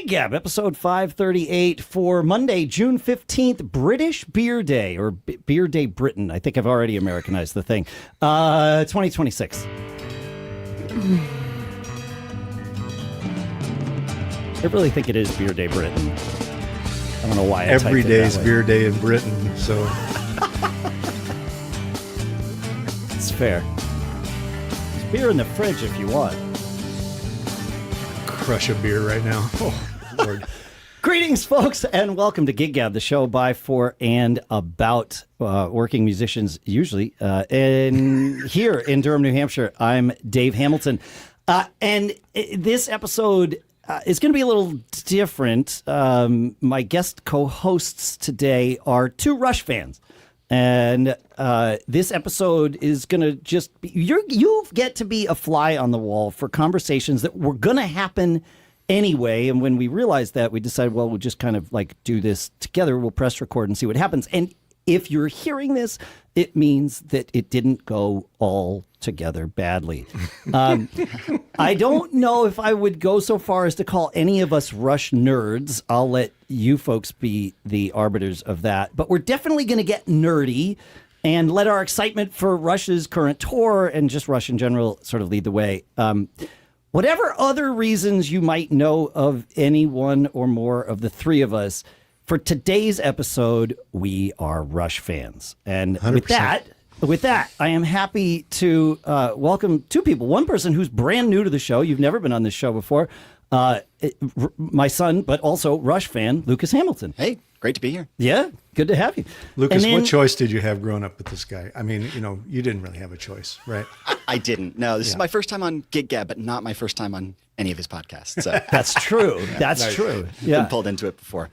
Gig Gab, episode 538 for Monday, June 15th, British Beer Day, or Beer Day Britain. I think I've already Americanized the thing. 2026. I really think it is Beer Day Britain. I don't know why. Every day is Beer Day in Britain, so it's fair. There's beer in the fridge if you want. Crush a beer right now. Oh, Lord. Greetings, folks, and welcome to Gig Gab, the show by, for, and about working musicians, usually. And here in Durham, New Hampshire, I'm Dave Hamilton. And this episode is going to be a little different. My guest co-hosts today are two Rush fans. And this episode is going to just be, you get to be a fly on the wall for conversations that were going to happen anyway. And when we realized that, we decided, well, we'll just kind of like do this together. We'll press record and see what happens. And if you're hearing this, it means that it didn't go all together badly. I don't know if I would go so far as to call any of us Rush nerds. I'll let you folks be the arbiters of that. But we're definitely going to get nerdy and let our excitement for Rush's current tour and just Rush in general sort of lead the way. Whatever other reasons you might know of any one or more of the three of us, for today's episode, we are Rush fans. And 100%. With that, I am happy to welcome two people. One person who's brand new to the show. You've never been on this show before. My son, but also Rush fan, Lucas Hamilton. Hey, great to be here. Yeah, good to have you. Lucas, what choice did you have growing up with this guy? I mean, you didn't really have a choice, right? I didn't. No, this is my first time on Gig Gab, but not my first time on any of his podcasts. So. That's true. That's true. Yeah. Been pulled into it before.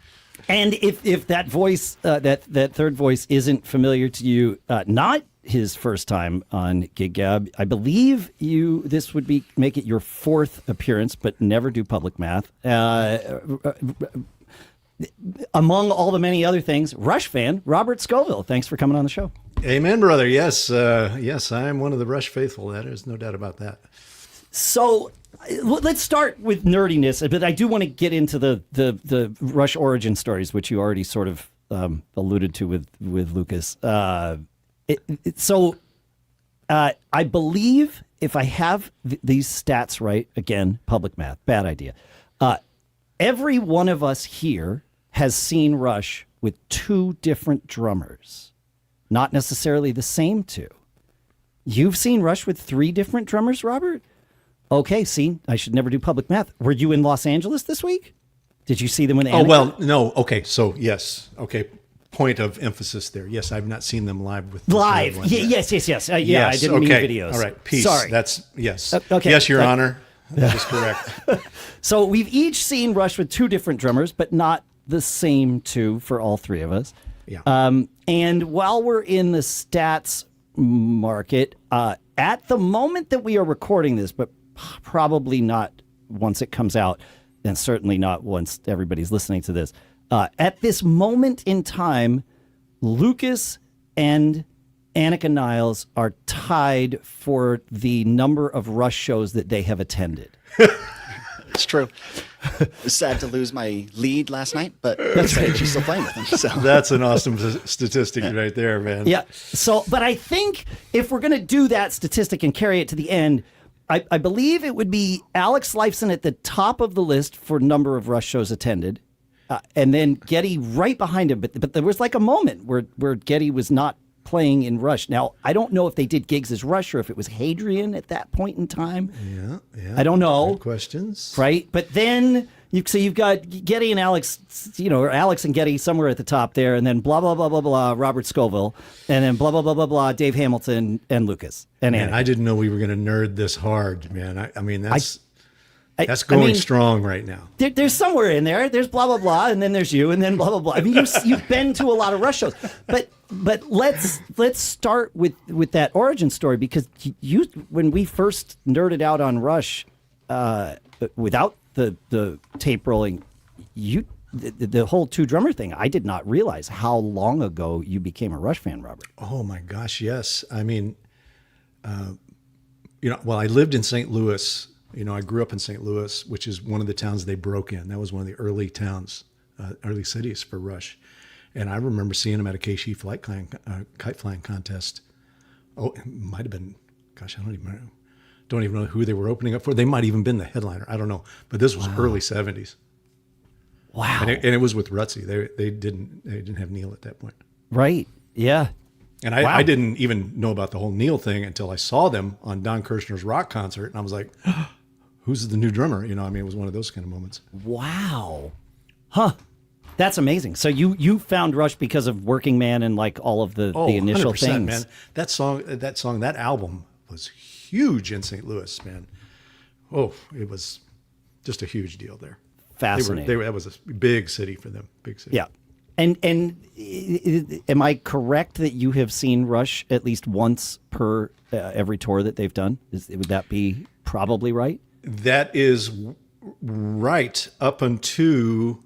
And if that voice, that third voice isn't familiar to you, not his first time on Gig Gab, I believe this would make it your fourth appearance, but never do public math. Among all the many other things, Rush fan, Robert Scovill. Thanks for coming on the show. Amen, brother. Yes, yes, I am one of the Rush faithful. There's no doubt about that. So let's start with nerdiness, but I do want to get into the Rush origin stories, which you already sort of alluded to with Lucas. So I believe, if I have these stats right, again, public math, bad idea. Every one of us here has seen Rush with two different drummers, not necessarily the same two. You've seen Rush with three different drummers, Robert? Okay, see, I should never do public math. Were you in Los Angeles this week? Did you see them in Anika? Oh, well, no. Okay, so yes. Okay, point of emphasis there. Yes, I've not seen them live with live. Yes. Yes, I didn't mean videos. All right, peace. Sorry. That's, yes. Okay. Yes, Your Honor. That is correct. So we've each seen Rush with two different drummers, but not the same two for all three of us. Yeah. And while we're in the stats market, at the moment that we are recording this, but probably not once it comes out, and certainly not once everybody's listening to this, at this moment in time, Lucas and Anika Nilles are tied for the number of Rush shows that they have attended. It's true. It was sad to lose my lead last night, but that's right. She's still playing with him. So. That's an awesome statistic right there, man. Yeah. So, but I think if we're going to do that statistic and carry it to the end, I believe it would be Alex Lifeson at the top of the list for number of Rush shows attended, and then Geddy right behind him. But there was like a moment where Geddy was not playing in Rush. Now, I don't know if they did gigs as Rush or if it was Hadrian at that point in time. Yeah. I don't know. Good questions. Right? But then, you've got Geddy and Alex, or Alex and Geddy somewhere at the top there, and then blah, blah, blah, blah, blah, Robert Scovill, and then blah, blah, blah, blah, blah, Dave Hamilton and Lucas and Anika. I didn't know we were going to nerd this hard, man. I mean, that's going strong right now. There's somewhere in there. There's blah, blah, blah, and then there's you, and then blah, blah, blah. I mean, you've been to a lot of Rush shows. But let's start with that origin story, because when we first nerded out on Rush, without the tape rolling, the whole two drummer thing, I did not realize how long ago you became a Rush fan, Robert. Oh my gosh, yes. I mean, I lived in St. Louis You know, I grew up in St. Louis, which is one of the towns they broke in. That was one of the early towns, early cities for Rush. And I remember seeing them at a KC kite flying contest. Oh, it might have been, gosh, I don't even know who they were opening up for. They might even been the headliner. I don't know. But this was early 70s. Wow. And it was with Rutsey. They didn't have Neil at that point. Right. Yeah. And I didn't even know about the whole Neil thing until I saw them on Don Kirshner's rock concert. And I was like, who's the new drummer? You know, I mean, it was one of those kind of moments. Wow. Huh. That's amazing. So you found Rush because of Working Man and like all of the initial 100%, things. Man. That album was huge in St. Louis, man. Oh, it was just a huge deal there. Fascinating. That was a big city for them. Big city. Yeah. And am I correct that you have seen Rush at least once per every tour that they've done? Would that be probably right? That is right up until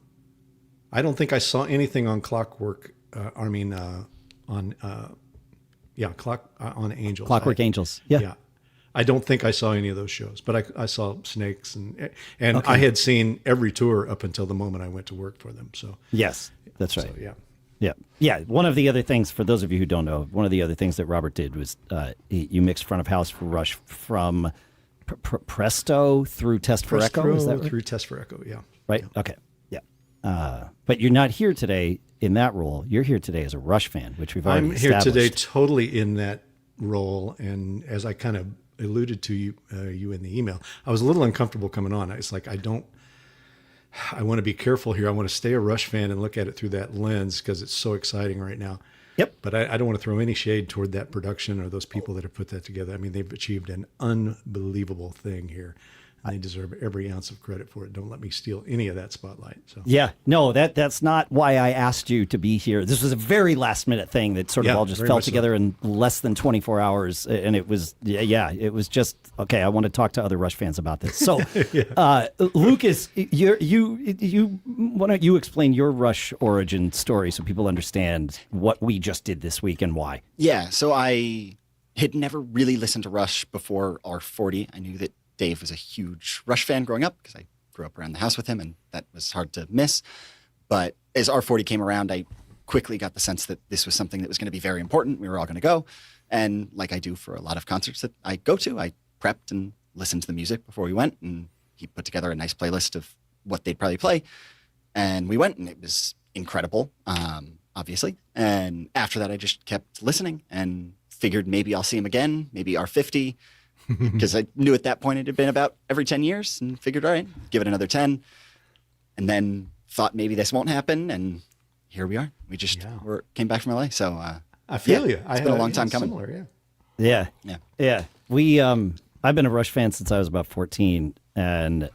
I don't think I saw anything on Clockwork. On Angels. Clockwork Angels. Yeah. Yeah. I don't think I saw any of those shows, but I saw Snakes and I had seen every tour up until the moment I went to work for them. So yes, that's right. So, yeah. Yeah. One of the other things, for those of you who don't know, one of the other things that Robert did was you mixed front of house for Rush from Presto through Test for Echo. Is that right? Through Test for Echo, yeah. Right? Yeah. Okay. Yeah. But you're not here today in that role. You're here today as a Rush fan, which we've already established. I'm here today totally in that role. And as I kind of alluded to you in the email, I was a little uncomfortable coming on. It's like, I want to be careful here. I want to stay a Rush fan and look at it through that lens because it's so exciting right now. Yep. But I don't want to throw any shade toward that production or those people that have put that together. I mean, they've achieved an unbelievable thing here. And they deserve every ounce of credit for it. Don't let me steal any of that spotlight. So yeah, no, that's not why I asked you to be here. This was a very last minute thing that sort of all just fell together in less than 24 hours, and it was it was just okay. I want to talk to other Rush fans about this. So, Lucas, you why don't you explain your Rush origin story so people understand what we just did this week and why? Yeah, so I had never really listened to Rush before R40. I knew that Dave was a huge Rush fan growing up because I grew up around the house with him, and that was hard to miss. But as R40 came around, I quickly got the sense that this was something that was going to be very important. We were all going to go. And like I do for a lot of concerts that I go to, I prepped and listened to the music before we went. And he put together a nice playlist of what they'd probably play. And we went, and it was incredible, obviously. And after that, I just kept listening and figured maybe I'll see him again, maybe R50. Because I knew at that point it had been about every 10 years and figured, all right, give it another 10. And then thought maybe this won't happen. And here we are. We just came back from LA. So I feel you. It's been a long time coming. Similar, Yeah. I've been a Rush fan since I was about 14 and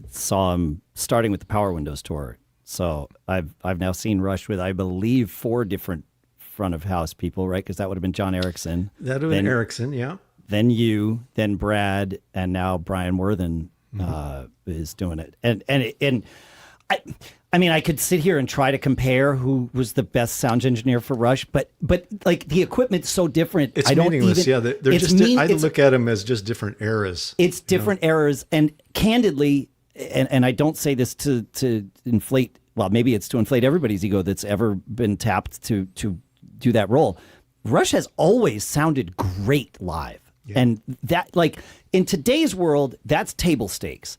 saw him starting with the Power Windows tour. So I've now seen Rush with, I believe, 4 different front of house people, right? Because that would have been John Erickson. That would have been Erickson, yeah. Then you, then Brad, and now Brian Worthen is doing it. And I mean, I could sit here and try to compare who was the best sound engineer for Rush, but like the equipment's so different. It's meaningless. They're just. I look at them as just different eras. It's different eras, and candidly, and I don't say this to inflate. Well, maybe it's to inflate everybody's ego that's ever been tapped to do that role. Rush has always sounded great live. Yeah. And that, like, in today's world, that's table stakes.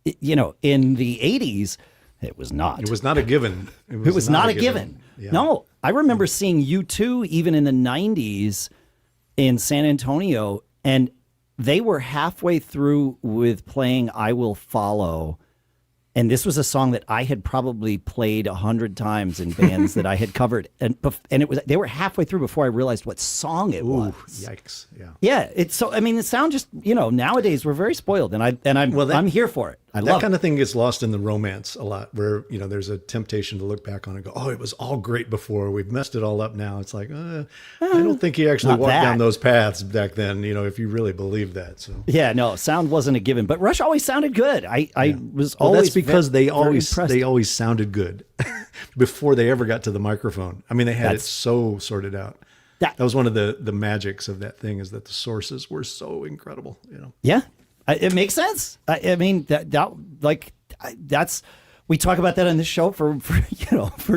In the 80s, it was not. It was not a given. It was not a given. Yeah. No, I remember seeing U2 even in the 90s in San Antonio, and they were halfway through with playing I Will Follow. And this was a song that I had probably played 100 times in bands that I had covered, and they were halfway through before I realized what song it was. Yikes! Yeah. Yeah. It's so. I mean, the sound just nowadays we're very spoiled, and I'm here for it. I love that kind of thing gets lost in the romance a lot, where there's a temptation to look back on and go, oh, it was all great before. We've messed it all up now. It's like I don't think he actually walked down those paths back then. If you really believe that. So yeah, no, sound wasn't a given, but Rush always sounded good. I was always. That's because they always sounded good before they ever got to the microphone. I mean, they had it so sorted out. That was one of the magics of that thing, is that the sources were so incredible. Yeah. It makes sense. I mean, that's we talk about that on this show for over a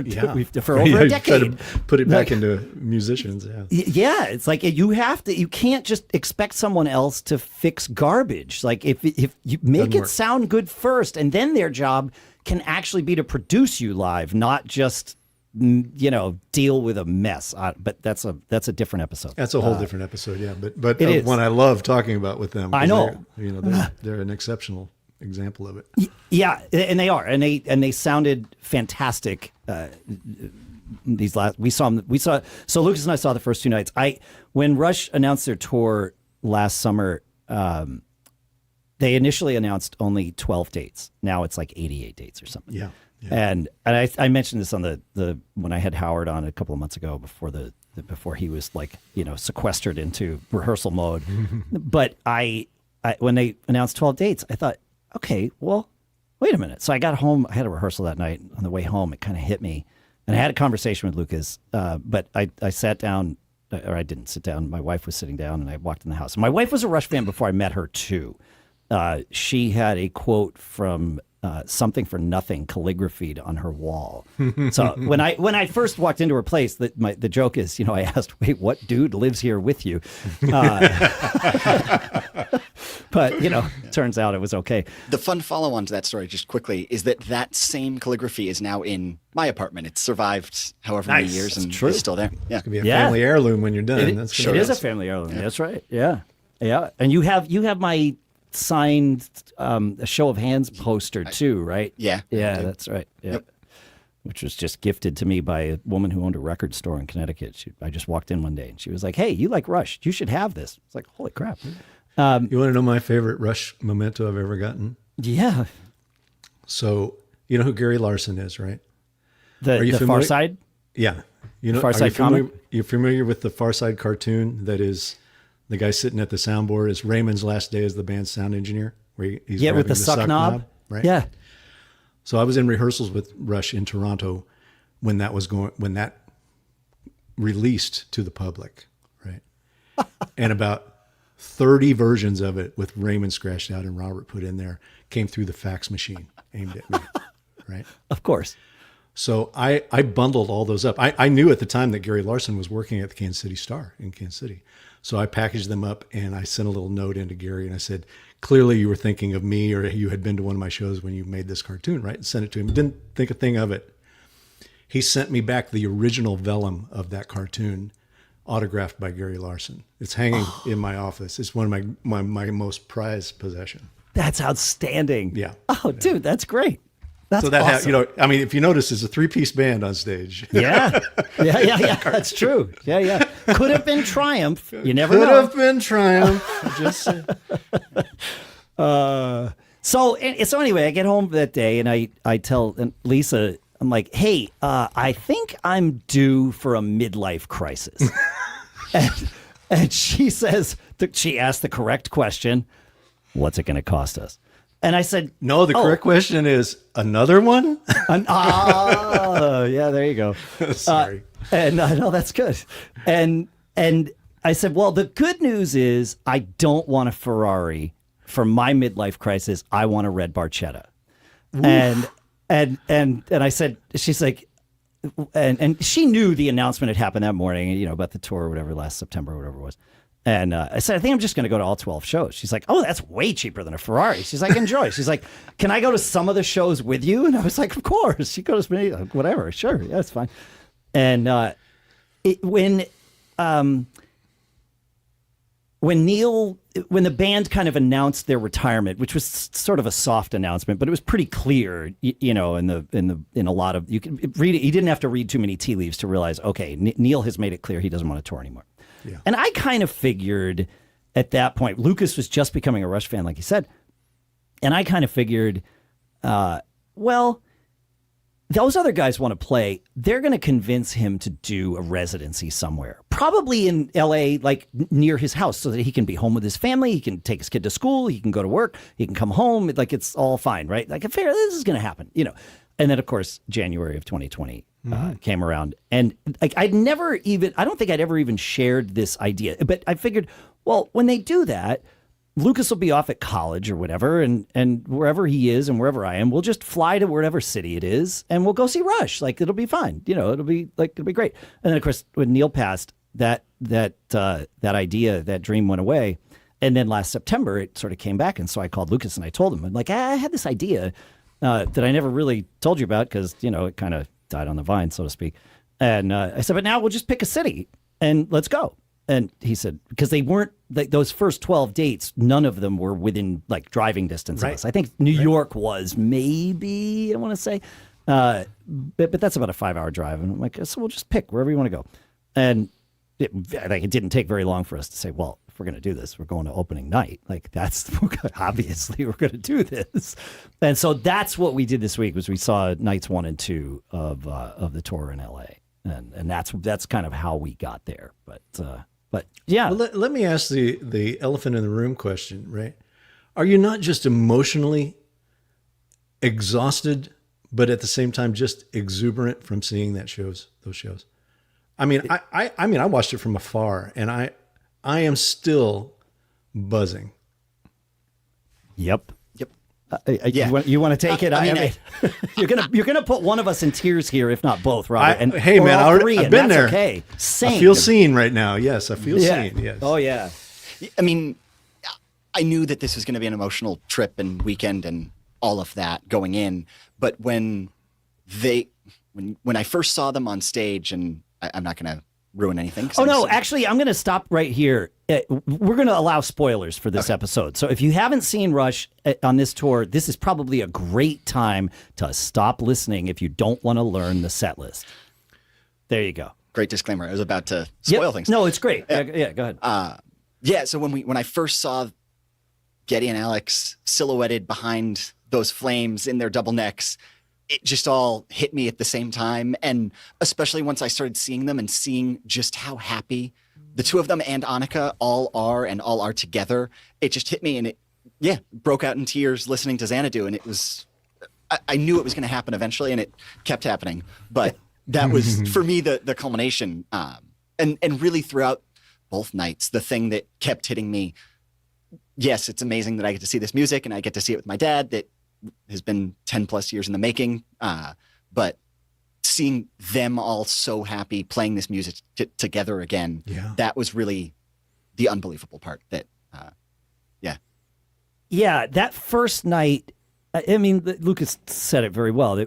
decade. Try to put it back into musicians. Yeah, it's like you can't just expect someone else to fix garbage. Like if you make it sound good first, and then their job can actually be to produce you live, not just deal with a mess. But that's a different episode. That's a whole different episode. Yeah, but it is one I love talking about with them. I know. They're an exceptional example of it. Yeah, and they are, and they sounded fantastic. These last we saw so Lucas and I saw the first two nights. When Rush announced their tour last summer, they initially announced only 12 dates. Now it's like 88 dates or something. Yeah. And I mentioned this on the when I had Howard on a couple of months ago before he was sequestered into rehearsal mode. But when they announced 12 dates, I thought, okay, well, wait a minute. So I got home. I had a rehearsal that night. On the way home, it kind of hit me. And I had a conversation with Lucas, but I sat down, or I didn't sit down. My wife was sitting down, and I walked in the house. And my wife was a Rush fan before I met her, too. She had a quote from Something for Nothing calligraphied on her wall. So when I first walked into her place, the joke is, I asked, wait, what dude lives here with you? But, turns out it was okay. The fun follow-on to that story, just quickly, is that same calligraphy is now in my apartment. It's survived however many years and is still there. Yeah. It's going to be a family heirloom when you're done. It is a family heirloom. Yeah. That's right. Yeah. Yeah. And you have my signed a show of hands poster too, right? Yeah. Yeah, that's right. Yeah. Yep. Which was just gifted to me by a woman who owned a record store in Connecticut. I just walked in one day and she was like, "Hey, you like Rush? You should have this." It's like, holy crap. You want to know my favorite Rush memento I've ever gotten? Yeah. So, you know who Gary Larson is, right? The Far Side? Yeah. Far Side comic? You're familiar with the Far Side cartoon that is the guy sitting at the soundboard is Raymond's last day as the band's sound engineer, where he's with the suck knob, right? Yeah. So I was in rehearsals with Rush in Toronto when that released to the public, right? And about 30 versions of it with Raymond scratched out and Robert put in there came through the fax machine aimed at me, right? Of course. So I bundled all those up. I knew at the time that Gary Larson was working at the Kansas City Star in Kansas City. So I packaged them up and I sent a little note into Gary and I said, clearly you were thinking of me or you had been to one of my shows when you made this cartoon, right? And sent it to him. Didn't think a thing of it. He sent me back the original vellum of that cartoon autographed by Gary Larson. It's hanging in my office. It's one of my most prized possession. That's outstanding. Yeah. Oh, dude, that's great. That's awesome. If you notice, it's a 3-piece band on stage. Yeah. That's true. Yeah. Could have been Triumph. You never know. Could have been Triumph. Just So anyway, I get home that day and I tell Lisa, I'm like, hey, I think I'm due for a midlife crisis. and she says, she asked the correct question, what's it going to cost us? And I said, no, the correct question is another one. Yeah, there you go. Sorry. No, that's good. And I said, well, the good news is I don't want a Ferrari for my midlife crisis. I want a Red Barchetta. Oof. And I said, she's like, and she knew the announcement had happened that morning, about the tour or whatever, last September or whatever it was. And I said, I think I'm just going to go to all 12 shows. She's like, oh, that's way cheaper than a Ferrari. She's like, enjoy. She's like, can I go to some of the shows with you? And I was like, of course. She goes, whatever. Sure. Yeah, it's fine. And when the band kind of announced their retirement, which was sort of a soft announcement, but it was pretty clear, in a lot of, you can read it. You didn't have to read too many tea leaves to realize, okay, Neil has made it clear he doesn't want to tour anymore. Yeah. And I kind of figured at that point, Lucas was just becoming a Rush fan, like he said. And I kind of figured, well, those other guys want to play. They're going to convince him to do a residency somewhere, probably in LA, like near his house, so that he can be home with his family. He can take his kid to school. He can go to work. He can come home. Like, it's all fine, right? Like, this is going to happen, And then, of course, January of 2020 came around. And like, I don't think I'd ever even shared this idea. But I figured, well, when they do that, Lucas will be off at college or whatever, and wherever he is and wherever I am, we'll just fly to whatever city it is, and we'll go see Rush. Like, it'll be fine. It'll be great. And then, of course, when Neil passed, that idea, that dream went away. And then last September, it sort of came back. And so I called Lucas and I told him, I'm like, I had this idea that I never really told you about because, it kind of died on the vine, so to speak. And I said, but now we'll just pick a city and let's go. And he said, because they weren't, those first 12 dates, none of them were within like driving distance of us. I think New York was maybe, I want to say, but that's about a 5-hour drive. And I'm like, so we'll just pick wherever you want to go. And it didn't take very long for us to say, well, if we're going to do this, we're going to opening night. Like obviously we're going to do this. And so that's what we did this week was we saw nights 1 and 2 of the tour in LA. And that's kind of how we got there. But yeah. Well, let me ask the elephant in the room question, right? Are you not just emotionally exhausted, but at the same time just exuberant from seeing those shows? I mean, I watched it from afar, and I am still buzzing. Yep. Yeah. You want to take it? You're gonna put one of us in tears here, if not both, Robert. Hey, man, I've been there. Okay, same. I feel seen right now. Yes, I feel seen. Yes. Oh yeah. I mean, I knew that this was going to be an emotional trip and weekend and all of that going in. But when I first saw them on stage, and I'm not going to ruin anything. Oh, no, actually, I'm going to stop right here. We're going to allow spoilers for this episode. So if you haven't seen Rush on this tour, this is probably a great time to stop listening if you don't want to learn the set list. There you go. Great disclaimer. I was about to spoil things. No, it's great. Yeah, go ahead. So when I first saw Geddy and Alex silhouetted behind those flames in their double necks, it just all hit me at the same time. And especially once I started seeing them and seeing just how happy the two of them and Anika all are together, it just hit me, and it broke out in tears listening to Xanadu. And it was, I knew it was going to happen eventually, and it kept happening. But that was, for me, the culmination. And really throughout both nights, the thing that kept hitting me, yes, it's amazing that I get to see this music and I get to see it with my dad that has been 10 plus years in the making. But seeing them all so happy playing this music together again, that was really the unbelievable part. Yeah, that first night, I mean, Lucas said it very well.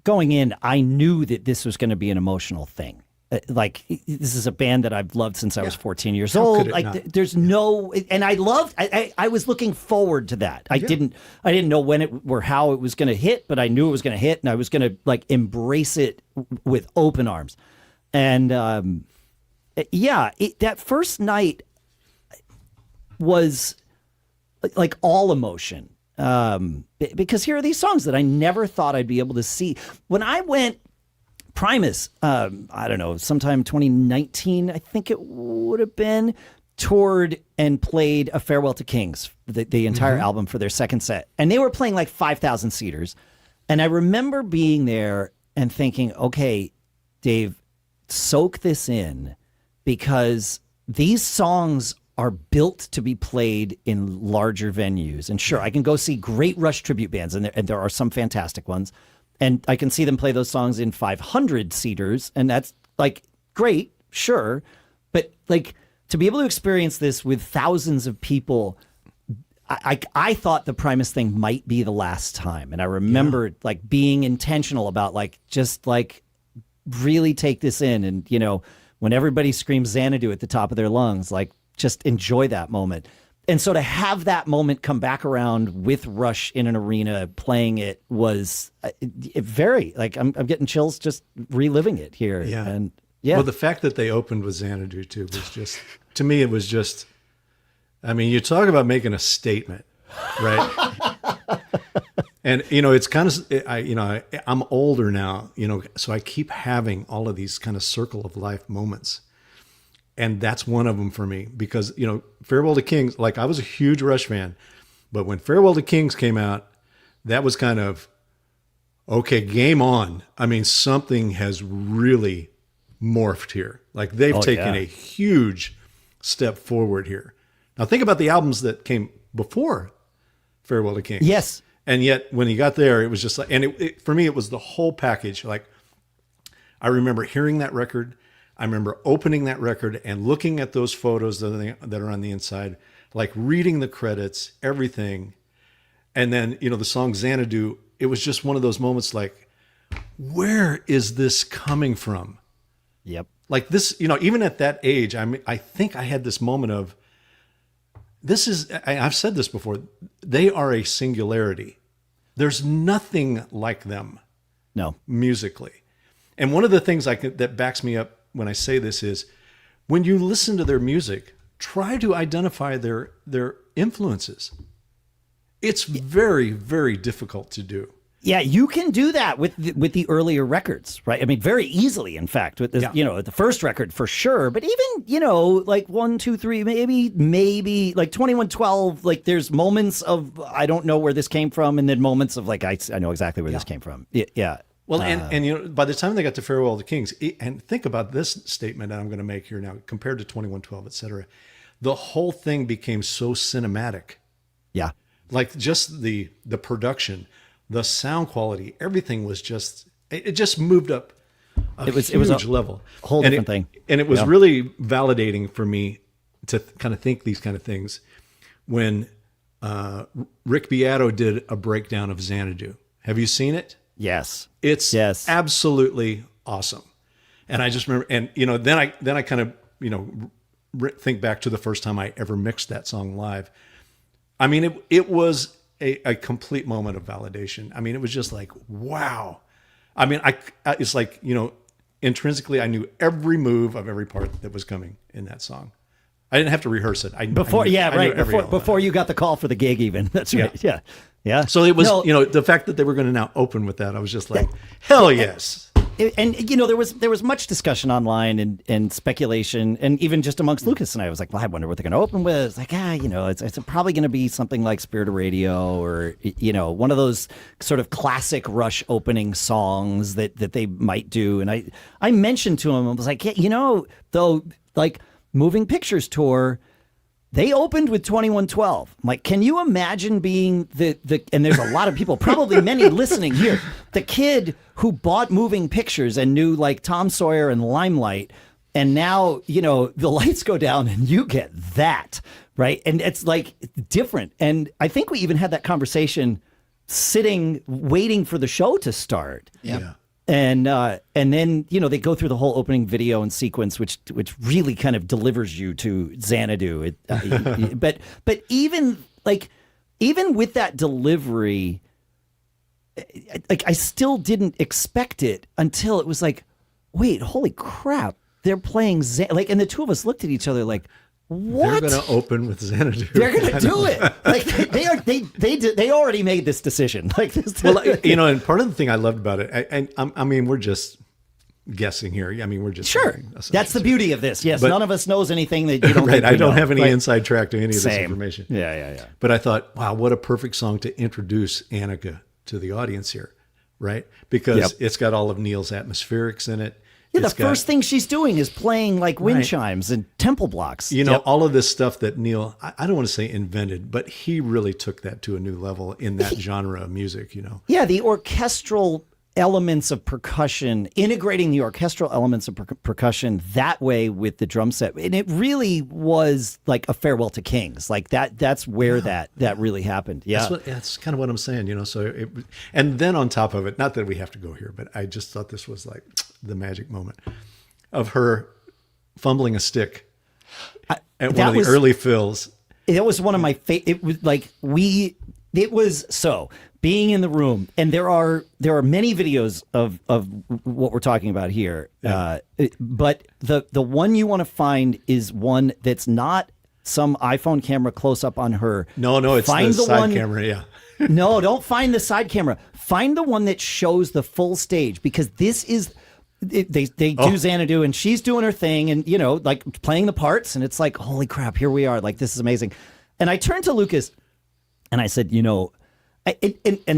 Going in, I knew that this was going to be an emotional thing. This is a band that I've loved since I was 14 years old. There's no, and I loved. I was looking forward to that. I didn't know when it or how it was going to hit, but I knew it was going to hit, and I was going to embrace it with open arms. And that first night was like all emotion, because here are these songs that I never thought I'd be able to see when I went. Primus, I don't know, sometime 2019, I think it would have been, toured and played A Farewell to Kings, the entire album for their second set. And they were playing like 5,000 seaters. And I remember being there and thinking, okay, Dave, soak this in, because these songs are built to be played in larger venues. And sure, I can go see great Rush tribute bands, and there are some fantastic ones. And I can see them play those songs in 500 seaters, and that's great, sure. But to be able to experience this with thousands of people, I thought the Primus thing might be the last time. And I remember being intentional about just really take this in. And, when everybody screams Xanadu at the top of their lungs, just enjoy that moment. And so to have that moment come back around with Rush in an arena playing it was very, I'm getting chills just reliving it here. Yeah. And well, the fact that they opened with Xanadu too was just, to me, it was just, I mean, you talk about making a statement, right? And, it's kind of, I'm older now, so I keep having all of these kind of circle of life moments. And that's one of them for me because, Farewell to Kings, I was a huge Rush fan, but when Farewell to Kings came out, that was kind of, okay, game on. I mean, something has really morphed here. They've taken a huge step forward here. Now think about the albums that came before Farewell to Kings. Yes. And yet when he got there, it was just like, and for me, it was the whole package. Like, I remember hearing that record. I remember opening that record and looking at those photos that are on the inside, like reading the credits, everything. And then, the song Xanadu, it was just one of those moments like, where is this coming from? Yep. Like this, even at that age, I think I had this moment of, I've said this before, they are a singularity. There's nothing like them. No. Musically. And one of the things that backs me up when I say this is, when you listen to their music, try to identify their influences. It's very, very difficult to do. Yeah, you can do that with the earlier records, right? I mean, very easily, in fact, with this, the first record for sure. But even, like 1, 2, 3, maybe like 2112, like there's moments of, I don't know where this came from. And then moments of like, I know exactly where this came from. Yeah. Well, and by the time they got to Farewell to Kings, and think about this statement that I'm going to make here now, compared to 2112, et cetera, the whole thing became so cinematic. Yeah. Like just the production, the sound quality, everything was it just moved up a huge level. Whole different thing. And it was really validating for me to kind of think these kind of things when Rick Beato did a breakdown of Xanadu. Have you seen it? Yes. It's absolutely awesome. And I just remember, and then I kind of, think back to the first time I ever mixed that song live. I mean, it was a complete moment of validation. I mean, it was just like, wow. I mean, it's like, intrinsically, I knew every move of every part that was coming in that song. I didn't have to rehearse it. Before you got the call for the gig, even. That's right. Yeah. So it was, the fact that they were going to now open with that, I was just like, hell yes. And there was much discussion online and speculation, and even just amongst Lucas and I was like, well, I wonder what they're going to open with. It's like, it's probably going to be something like Spirit of Radio, or one of those sort of classic Rush opening songs that they might do. And I mentioned to him, I was like, though, like Moving Pictures Tour, they opened with 2112. I'm like, can you imagine being and there's a lot of people, probably many listening here, the kid who bought Moving Pictures and knew like Tom Sawyer and Limelight, and now, the lights go down and you get that, right? And it's like different. And I think we even had that conversation sitting, waiting for the show to start. Yeah. And then, they go through the whole opening video and sequence, which really kind of delivers you to Xanadu. But even with that delivery, like I still didn't expect it until it was like, wait, holy crap, they're playing and the two of us looked at each other like, what? They're going to open with Xanadu. They're going to do it. Like they already made this decision. Like this. Well, and part of the thing I loved about it, I mean, we're just guessing here. I mean, we're just sure. That's the beauty of this. Yes, none of us knows anything that you don't. Right. I don't have any right. inside track to any of this information. Yeah. But I thought, wow, what a perfect song to introduce Anika to the audience here, right? Because it's got all of Neil's atmospherics in it. Yeah, the first thing she's doing is playing like wind chimes and temple blocks. All of this stuff that Neil, I don't want to say invented, but he really took that to a new level in that genre of music, Yeah, the orchestral elements of percussion, integrating the orchestral elements of percussion that way with the drum set. And it really was like a Farewell to Kings. Like that's where that really happened. Yeah. That's kind of what I'm saying, so and then on top of it, not that we have to go here, but I just thought this was like the magic moment of her fumbling a stick at one of the early fills. It was one of my favorite. It was like being in the room, and there are many videos of what we're talking about here. Yeah. But the one you want to find is one that's not some iPhone camera close up on her. No, it's the side camera. Yeah. No, don't find the side camera. Find the one that shows the full stage, because this is. They do Xanadu, and she's doing her thing, and like playing the parts, and it's like, holy crap, here we are, like this is amazing. And I turned to Lucas and I said, and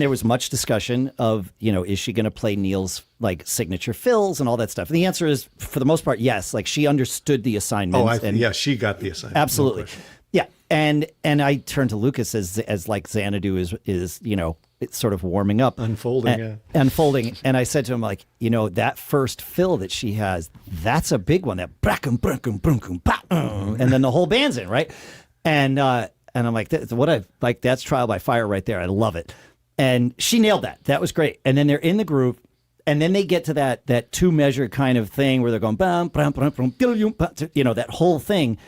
there was much discussion of, is she going to play Neil's like signature fills and all that stuff? And the answer is, for the most part, yes. Like she understood the assignment. She got the assignment. Absolutely. No, yeah. And I turned to Lucas as like Xanadu is it's sort of warming up, Unfolding. unfolding. And I said to him, like, that first fill that she has, that's a big one. That and then the whole band's in, right? And I'm like, that's Trial by Fire right there. I love it. And she nailed that. That was great. And then they're in the groove. And then they get to that 2-measure kind of thing where they're going, that whole thing.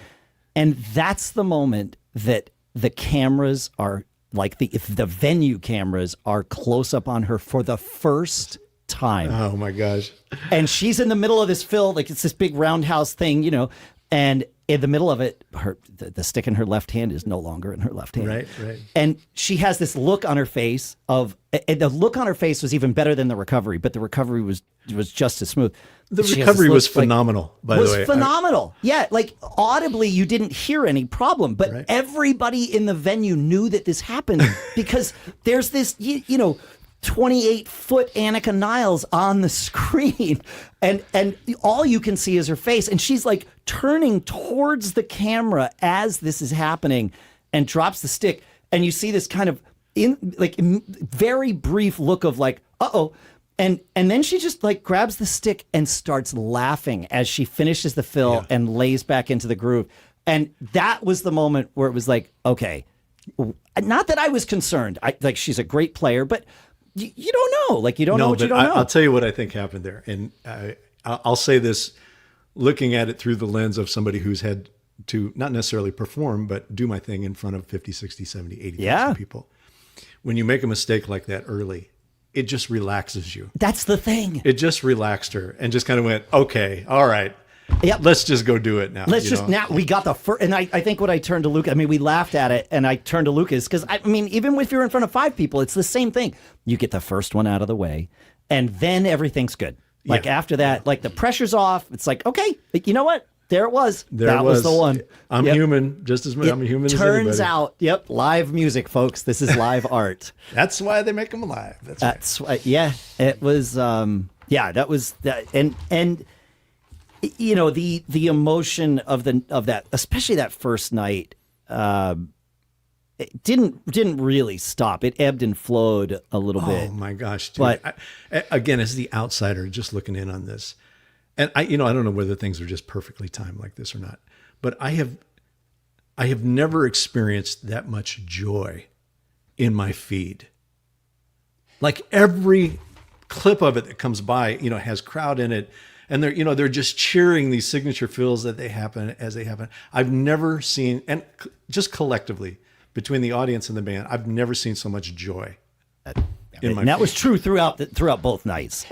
And that's the moment that the cameras are like if the venue cameras are close up on her for the first time. Oh my gosh. And she's in the middle of this fill, like it's this big roundhouse thing, and in the middle of it, the stick in her left hand is no longer in her left hand. Right. And she has this look on her face and the look on her face was even better than the recovery, but the recovery was just as smooth. The recovery was phenomenal, by the way. Was phenomenal. Yeah, like audibly you didn't hear any problem, but everybody in the venue knew that this happened because there's this, 28-foot Anika Nilles on the screen, and all you can see is her face, and she's like turning towards the camera as this is happening, and drops the stick, and you see this kind of very brief look of like, uh-oh, and then she just like grabs the stick and starts laughing as she finishes the fill and lays back into the groove, and that was the moment where it was like, okay, not that I was concerned, she's a great player, but you don't know. Like, you don't know what you don't know. I'll tell you what I think happened there. And I'll say this, looking at it through the lens of somebody who's had to not necessarily perform, but do my thing in front of 50, 60, 70, 80,000 people. When you make a mistake like that early, it just relaxes you. That's the thing. It just relaxed her and just kind of went, okay, all right. Yep. Let's just go do it now. Now we got the first, and I think what I turned to Lucas, we laughed at it, and I turned to Lucas because even if you're in front of 5 people, it's the same thing. You get the first one out of the way, and then everything's good. Like after that, like the pressure's off. It's like, okay, you know what? There it was. That was the one. I'm human just as much. I'm human as anybody. Turns out, live music, folks. This is live art. That's why they make them live. That's why. Yeah, it was. That was that, and. The emotion of that, especially that first night, it didn't really stop. It ebbed and flowed a little bit. Oh my gosh! Dude. But again, as the outsider, just looking in on this, and I don't know whether things are just perfectly timed like this or not, but I have never experienced that much joy in my feed. Like every clip of it that comes by, has crowd in it. And they're just cheering these signature fills that they happen as they happen. I've never seen, and just collectively between the audience and the band, I've never seen so much joy. And that was true throughout both nights.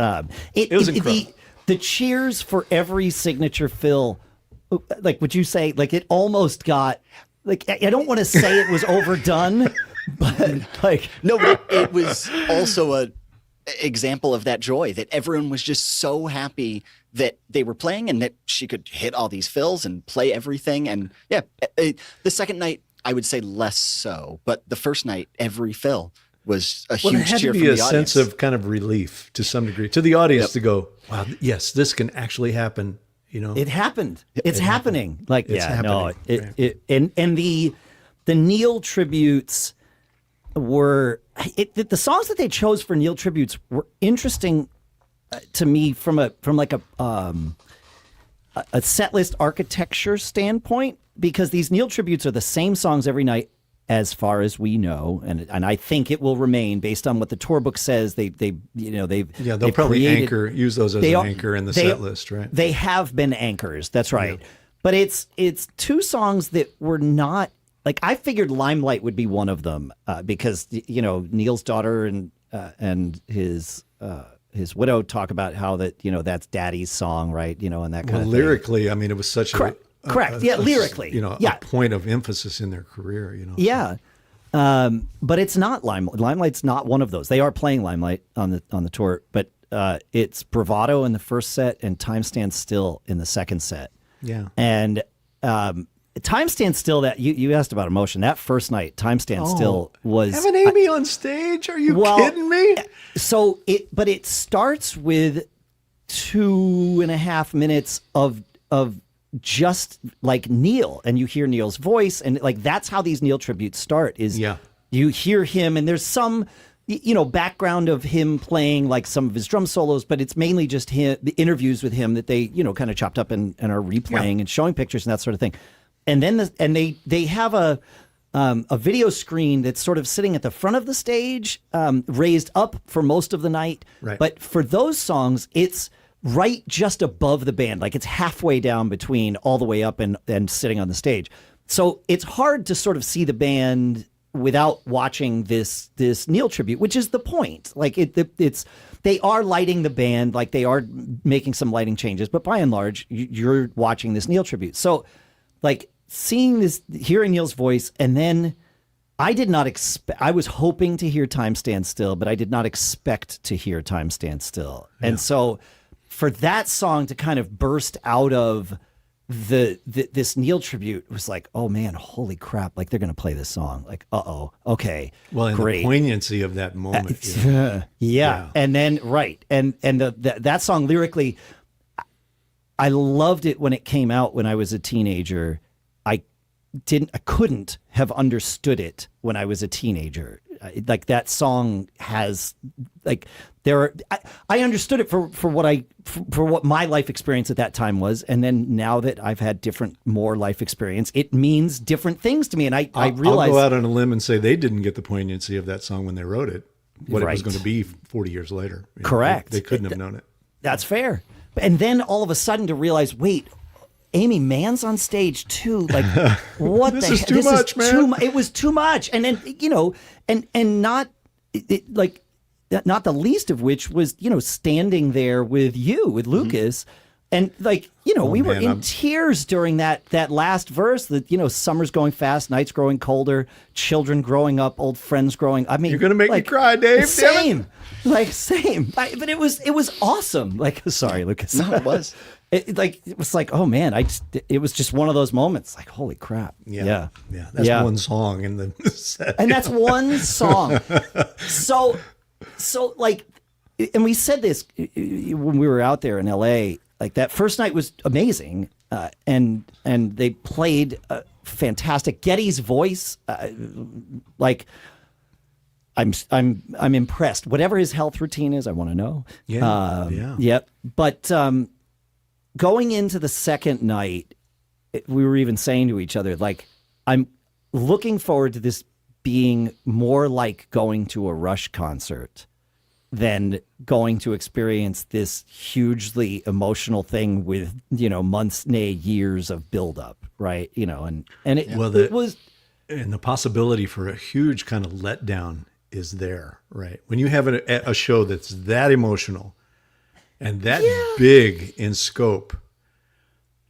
It was incredible. The cheers for every signature fill, like would you say, like it almost got, like I don't want to say it was overdone, but like no, but it was also a example of that joy that everyone was just so happy that they were playing and that she could hit all these fills and play everything. And the second night, I would say less so, but the first night, every fill was a huge cheer from the audience. It had to be a sense of kind of relief to some degree to the audience to go, wow, yes, this can actually happen. It happened. It's happening. Happened. Like, it's happening. And the Neil tributes were the songs that they chose for Neil tributes were interesting to me from a set list architecture standpoint, because these Neil tributes are the same songs every night as far as we know, and I think it will remain based on what the tour book says. They'll probably use those as an anchor in the set list, right? They have been anchors, that's right. Yeah. But it's 2 songs that were not. Like, I figured Limelight would be one of them because, Neil's daughter and his widow talk about how that's Daddy's song, right? And that kind of lyrically, thing. It was such correct. Lyrically, a point of emphasis in their career, Yeah, but it's not Limelight. Limelight's not one of those. They are playing Limelight on the tour, but it's Bravado in the first set and Time Stands Still in the second set. Yeah, and. Time Stand Still, that you asked about emotion. That first night, Time Stand Still was having Amy on stage. Are you kidding me? So it starts with 2.5 minutes of just like Neil, and you hear Neil's voice, and like that's how these Neil tributes start. Is you hear him, and there's some background of him playing like some of his drum solos, but it's mainly just him, the interviews with him that they kind of chopped up and are replaying and showing pictures and that sort of thing. And then they have a video screen that's sort of sitting at the front of the stage, raised up for most of the night. Right. But for those songs, it's right just above the band. Like it's halfway down between all the way up and sitting on the stage. So it's hard to sort of see the band without watching this Neil tribute, which is the point. Like it's they are lighting the band, like they are making some lighting changes, but by and large, you're watching this Neil tribute. So like seeing this, hearing Neil's voice, and then I did not expect, I was hoping to hear Time Stand Still, but I did not expect to hear Time Stand Still. Yeah. And so for that song to kind of burst out of this Neil tribute was like, oh man, holy crap! Like they're gonna play this song. Like, okay, well, and great. The poignancy of that moment, yeah. And then and that song lyrically, I loved it when it came out when I was a teenager. I couldn't have understood it when I was a teenager. Like that song has like I understood it for what my life experience at that time was, and then now that I've had more life experience, it means different things to me, and I realize I'll go out on a limb and say they didn't get the poignancy of that song when they wrote it, what it was going to be 40 years later. Correct. They couldn't have known it. That's fair. And then all of a sudden to realize, wait, Amy Mann's on stage too. Like, what this the is too much, man. It was too much. And then, and not the least of which was, standing there with Lucas. And like, we were in tears during that last verse that, summer's going fast, night's growing colder, children growing up, old friends growing. I mean, you're going to make me cry, Dave. Same. But it was awesome. Like, sorry, Lucas. No, it was. It was like, oh man, it was just one of those moments. Like, holy crap. Yeah. That's one song in the set. And that's one song. So like, and we said this when we were out there in LA, like that first night was amazing. And they played fantastic. Getty's voice, like, I'm impressed. Whatever his health routine is, I want to know. Yep. But going into the second night, we were even saying to each other, like, I'm looking forward to this being more like going to a Rush concert than going to experience this hugely emotional thing with, months, nay, years of buildup, right? And it was... And the possibility for a huge kind of letdown is there, right? When you have a show that's that emotional and that big in scope,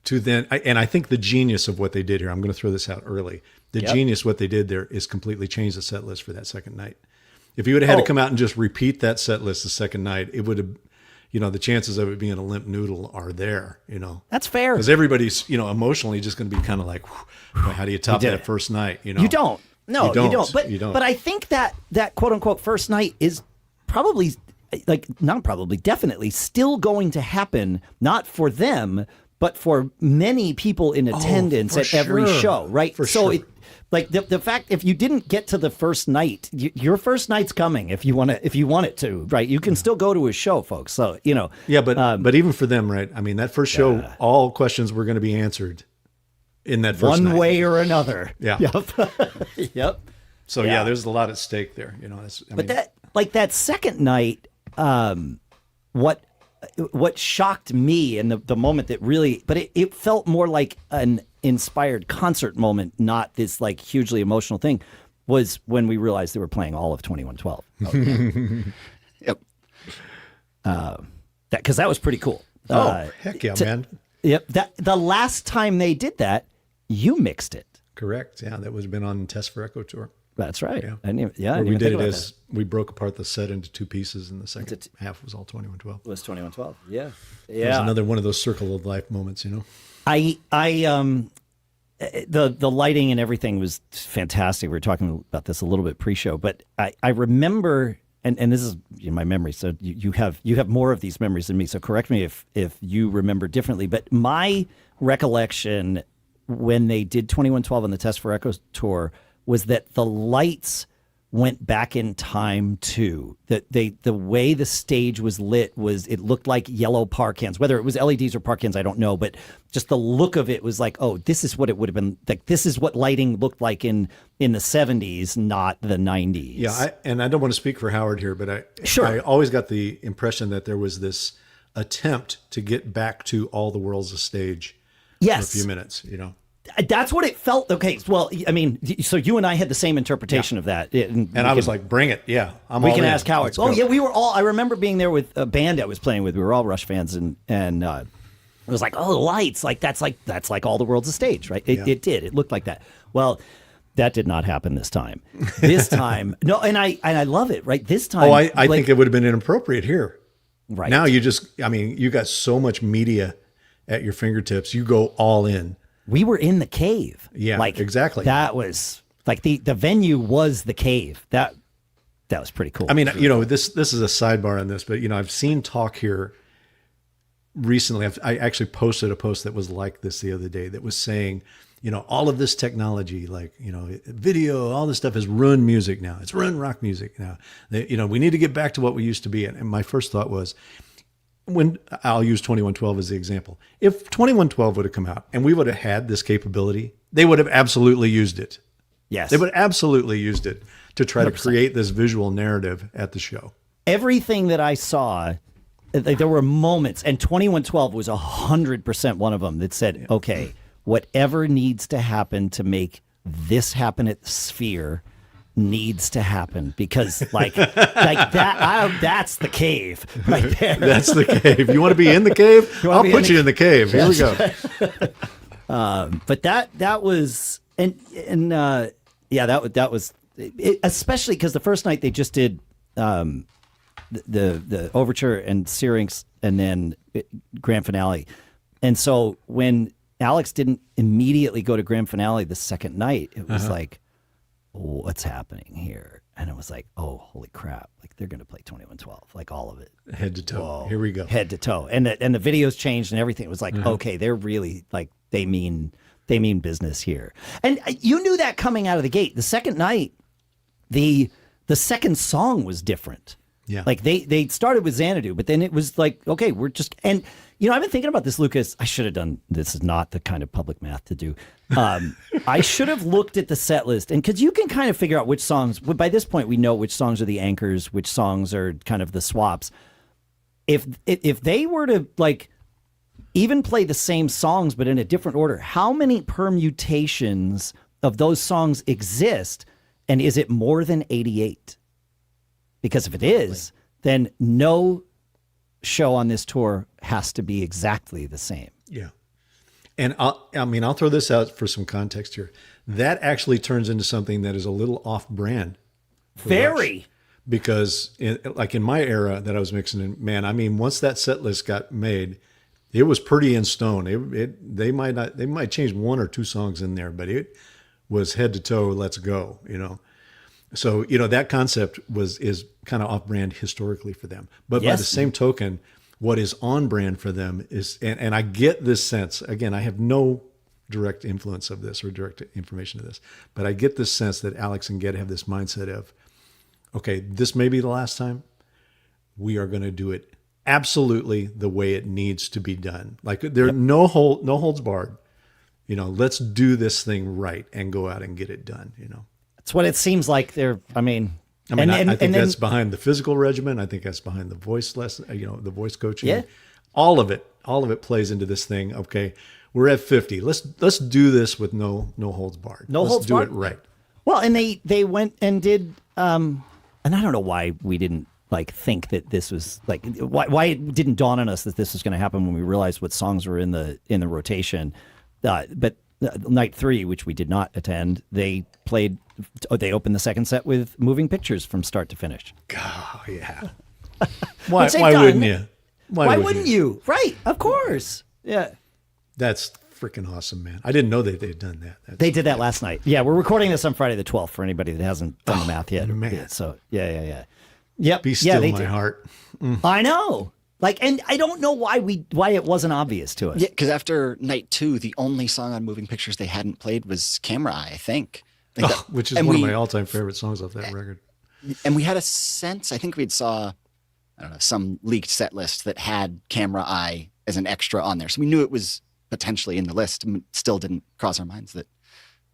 to then, and I think the genius of what they did here, I'm going to throw this out early. The genius what they did there is completely change the set list for that second night. If you would have had to come out and just repeat that set list the second night, it would have, the chances of it being a limp noodle are there, That's fair. Because everybody's, emotionally just going to be kind of like, how do you top that first night? You don't. No, you don't. But I think that quote unquote first night is probably, definitely still going to happen, not for them, but for many people in attendance at every show, right? The fact, if you didn't get to the first night, your first night's coming if you want it to, right? You can still go to a show, folks. So, Yeah, but even for them, right? I mean, that first show, all questions were going to be answered in that first night. One way or another. Yeah. Yep. So, there's a lot at stake there. That second night, what shocked me and the moment that really, but it felt more like an inspired concert moment, not this like hugely emotional thing, was when we realized they were playing all of 2112. Yep. Because that was pretty cool. Heck yeah, man. Yep. The last time they did that, you mixed it. Correct. Yeah, that was been on Test for Echo Tour. That's right. Yeah. We did it as we broke apart the set into two pieces, and the second half was all 2112. It was 2112. Yeah. It was another one of those circle of life moments, the lighting and everything was fantastic. We were talking about this a little bit pre-show, but I remember and this is my memory. So you have more of these memories than me. So correct me if you remember differently. But my recollection when they did 2112 on the Test for Echoes tour was that the lights went back in time too. That the way the stage was lit it looked like yellow park cans. Whether it was LEDs or park cans, I don't know. But just the look of it was like, oh, this is what it would have been like. This is what lighting looked like in the 70s, not the 90s. Yeah, I don't want to speak for Howard here, but I always got the impression that there was this attempt to get back to All the World's a Stage for a few minutes, That's what it felt. Okay, well, I mean, so you and I had the same interpretation of that. And I was like, bring it. Yeah, we can ask Howard. Oh, yeah, we were all, I remember being there with a band I was playing with. We were all Rush fans, and it was like, oh, the lights. That's like All the World's a Stage, right? It did. It looked like that. Well, that did not happen this time. This time, no, and I love it, right? This time. Oh, I think it would have been inappropriate here. Right. Now you got so much media at your fingertips. You go all in. We were in the cave. Yeah, exactly. That was like the venue was the cave. That was pretty cool. I mean, this is a sidebar on this, but I've seen talk here recently. I actually posted a post that was like this the other day that was saying, all of this technology, like, video, all this stuff has ruined music now. It's ruined rock music now. We need to get back to what we used to be. And my first thought was, when I'll use 2112 as the example. If 2112 would have come out and we would have had this capability, they would have absolutely used it. Yes. They would have absolutely used it to try 100%. To create this visual narrative at the show. Everything that I saw, there were moments, and 2112 was 100% one of them that said, okay, whatever needs to happen to make this happen at the Sphere needs to happen, because like that that's the cave right there. That's the cave. You want to be in the cave? I'll put you in the cave. Here we go. But that was that was it, especially because the first night they just did the overture and Syrinx and then grand finale, and so when Alex didn't immediately go to grand finale the second night, it was like, what's happening here? And it was like, oh, holy crap. Like, they're going to play 2112, like all of it. Head to toe. Whoa. Here we go. Head to toe. And the videos changed and everything. It was like, okay, they're really like, they mean business here. And you knew that coming out of the gate. The second night, the second song was different. Yeah. Like they started with Xanadu, but then it was like, okay, we're just, and I've been thinking about this, Lucas. I should have done, this is not the kind of public math to do. I should have looked at the set list, and because you can kind of figure out which songs, by this point we know which songs are the anchors, which songs are kind of the swaps. If they were to like even play the same songs, but in a different order, how many permutations of those songs exist? And is it more than 88? Because if it is, then no show on this tour has to be exactly the same. Yeah. And I'll throw this out for some context here. That actually turns into something that is a little off-brand. Very. Rush. Because in my era that I was mixing in, man, once that set list got made, it was pretty in stone. They might change one or two songs in there, but it was head to toe, let's go, So, that concept is kind of off-brand historically for them. But by the same token, what is on-brand for them is, and I get this sense, again, I have no direct influence of this or direct information of this, but I get this sense that Alex and Ged have this mindset of, okay, this may be the last time. We are going to do it absolutely the way it needs to be done. Like there, no holds barred. Let's do this thing right and go out and get it done, That's what it seems like. I think that's behind the physical regimen. I think that's behind the voice lesson, the voice coaching. Yeah. All of it plays into this thing. Okay, we're at 50. Let's do this with no holds barred. Let's do it right. Well, and they went and did, and I don't know why we didn't think that this was why it didn't dawn on us that this was going to happen when we realized what songs were in the rotation. But night 3, which we did not attend, they opened the second set with Moving Pictures from start to finish. Oh, yeah. Why wouldn't you? Why wouldn't you? Right, of course. Yeah. That's freaking awesome, man. I didn't know that they'd done that. They did that last night. Yeah, we're recording this on Friday the 12th for anybody that hasn't done the math yet. Man. So, yeah. Yep. Be Still they My did. Heart. I know. Like, and I don't know why it wasn't obvious to us. Yeah, because after night 2, the only song on Moving Pictures they hadn't played was Camera Eye, I think. Which is one of my all-time favorite songs off that record. And we had a sense, I think we'd saw, I don't know, some leaked set list that had Camera Eye as an extra on there. So we knew it was potentially in the list. And still didn't cross our minds that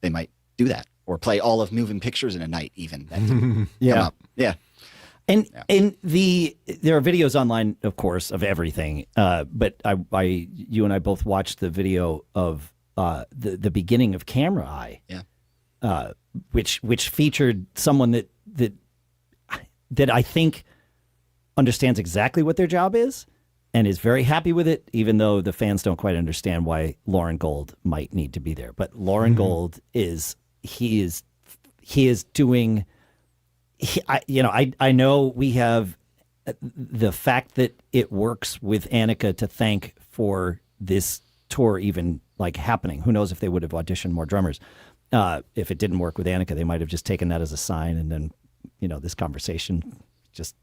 they might do that or play all of Moving Pictures in a night even. That didn't come up. Yeah. And there are videos online, of course, of everything. But you and I both watched the video of the beginning of Camera Eye. Yeah. Which featured someone that I think understands exactly what their job is and is very happy with it, even though the fans don't quite understand why Loren Gold might need to be there. But Loren Gold is doing. I know we have the fact that it works with Anika to thank for this tour even like happening. Who knows if they would have auditioned more drummers. If it didn't work with Anika, they might have just taken that as a sign, and then, this conversation just,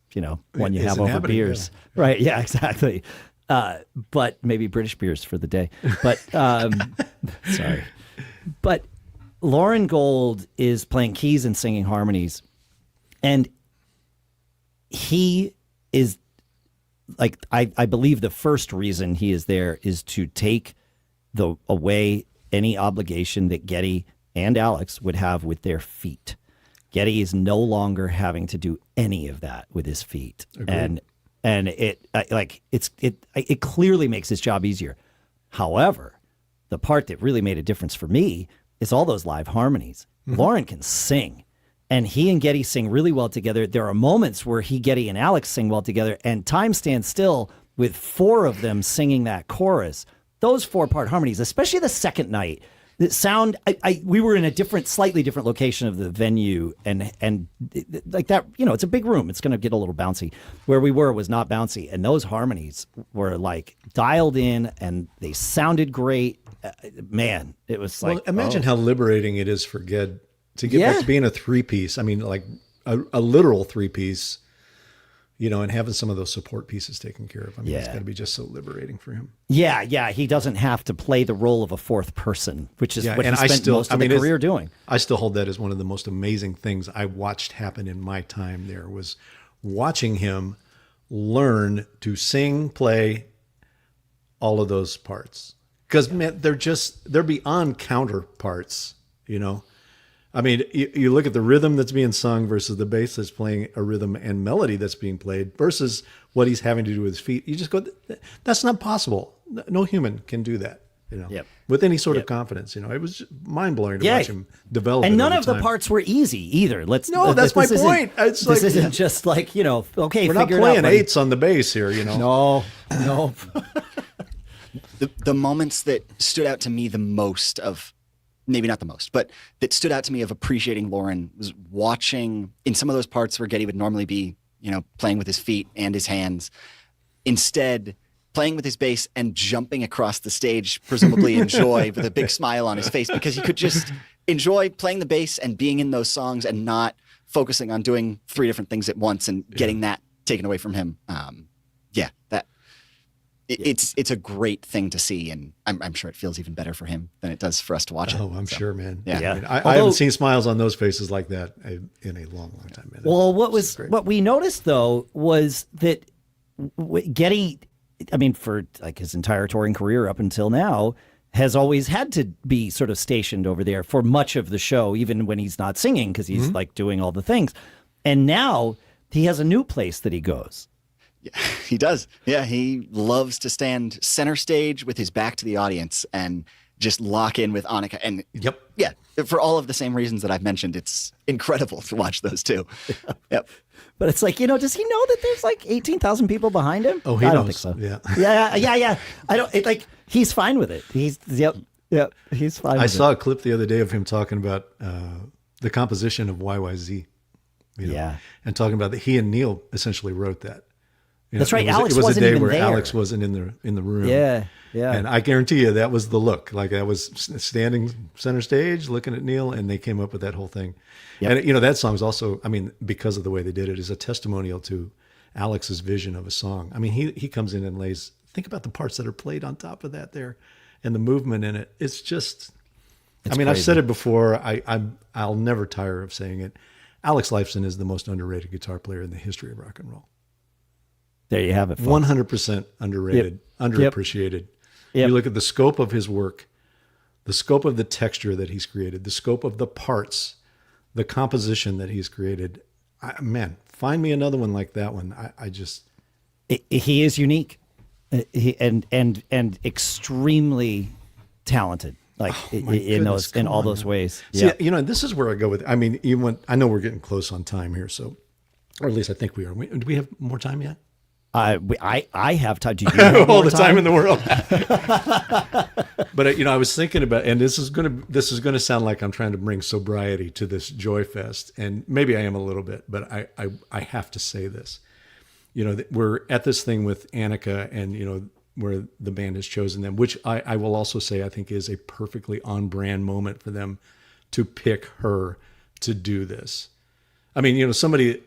one you have over beers. Yeah. Right. Yeah, exactly. But maybe British beers for the day. But, sorry. But Loren Gold is playing keys and singing harmonies, and he is, like, I believe the first reason he is there is to take away any obligation that Geddy and Alex would have with their feet. Geddy is no longer having to do any of that with his feet. Agreed. And it clearly makes his job easier. However, the part that really made a difference for me is all those live harmonies. Loren can sing, and he and Geddy sing really well together. There are moments where Geddy and Alex sing well together, and time stands still with 4 of them singing that chorus. Those 4-part harmonies, especially the second night, the sound. We were in a slightly different location of the venue, and like that. It's a big room. It's going to get a little bouncy. Where we were was not bouncy, and those harmonies were like dialed in, and they sounded great. Man, it was like. Well, imagine how liberating it is for Ged to get back to being a 3-piece. I mean, like a literal 3-piece. And having some of those support pieces taken care of. I mean, it's got to be just so liberating for him. Yeah. He doesn't have to play the role of a 4th person, which is what he spent most of the career doing. I still hold that as one of the most amazing things I watched happen in my time there, was watching him learn to sing, play all of those parts. Because, man, they're beyond counterparts, I mean, you look at the rhythm that's being sung versus the bass that's playing a rhythm and melody that's being played versus what he's having to do with his feet. You just go, that's not possible. No human can do that, with any sort of confidence. It was mind blowing to watch him develop. And none of the parts were easy either. That's my point. This isn't just like, okay, we're not playing 8s on the bass here, No. The moments that stood out to me the most maybe not the most, but that stood out to me of appreciating Loren was watching in some of those parts where Geddy would normally be, playing with his feet and his hands, instead playing with his bass and jumping across the stage, presumably in joy with a big smile on his face, because he could just enjoy playing the bass and being in those songs and not focusing on doing 3 different things at once and getting that taken away from him. It's a great thing to see, and I'm sure it feels even better for him than it does for us to watch it. Oh, I'm sure, man. Yeah. I mean, I haven't seen smiles on those faces like that in a long, long time. Man. Well, what we noticed though was that Geddy, I mean, for like his entire touring career up until now, has always had to be sort of stationed over there for much of the show, even when he's not singing, because he's like doing all the things. And now he has a new place that he goes. Yeah, he does. Yeah, he loves to stand center stage with his back to the audience and just lock in with Anika. And yeah, for all of the same reasons that I've mentioned, it's incredible to watch those two. Yep. But it's like, does he know that there's like 18,000 people behind him? Oh, he I knows. don't think so. Yeah. I don't he's fine with it. He's he's fine. I saw a clip the other day of him talking about the composition of YYZ. And talking about that he and Neil essentially wrote that. That's right. It was, Alex it was wasn't a day even where there. Alex wasn't in the room. Yeah. Yeah. And I guarantee you that was the look. Like I was standing center stage looking at Neil, and they came up with that whole thing. Yep. And that song's also, I mean, because of the way they did it, is a testimonial to Alex's vision of a song. I mean, he comes in and lays, think about the parts that are played on top of that there and the movement in it. It's just, I mean, crazy. I've said it before. I'll never tire of saying it. Alex Lifeson is the most underrated guitar player in the history of rock and roll. There you have it, folks. 100% underrated, underappreciated. Yep. You look at the scope of his work, the scope of the texture that he's created, the scope of the parts, the composition that he's created. Man, find me another one like that one. I just... He is unique, and extremely talented. Like in all those ways. See, this is where I go with. I mean, I know we're getting close on time here, so, or at least I think we are. Do we have more time yet? I have time. Do you have all the time in the world? But I was thinking about, and this is gonna sound like I'm trying to bring sobriety to this Joy Fest, and maybe I am a little bit, but I have to say this. We're at this thing with Anika, and where the band has chosen them, which I will also say I think is a perfectly on brand moment for them to pick her to do this. I mean, somebody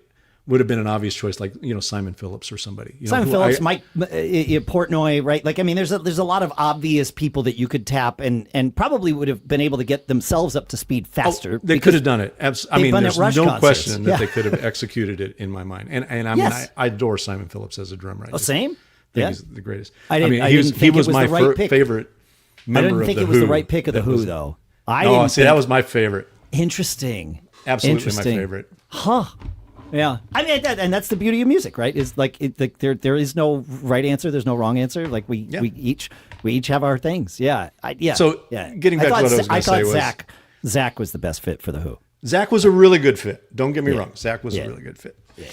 would have been an obvious choice, like Simon Phillips or somebody. Simon Phillips, Mike Portnoy, right? Like, I mean, there's a lot of obvious people that you could tap, and probably would have been able to get themselves up to speed faster. They could have done it. I mean, there's no question that Yeah. they could have executed it in my mind. And I mean, I adore Simon Phillips as a drummer. Same. I think he's the greatest. I didn't he think was it was my the right pick. favorite member of the Who. I didn't think it was the right pick of the Who, though. That was my favorite. Interesting. Absolutely my favorite. Huh. Yeah. I mean, and that's the beauty of music, right? Is like there is no right answer. There's no wrong answer. Like we each have our things. Yeah. So getting back to what I was going to say was Zach was the best fit for the Who. Zach was a really good fit. Don't get me wrong. Zach was a really good fit. Yeah.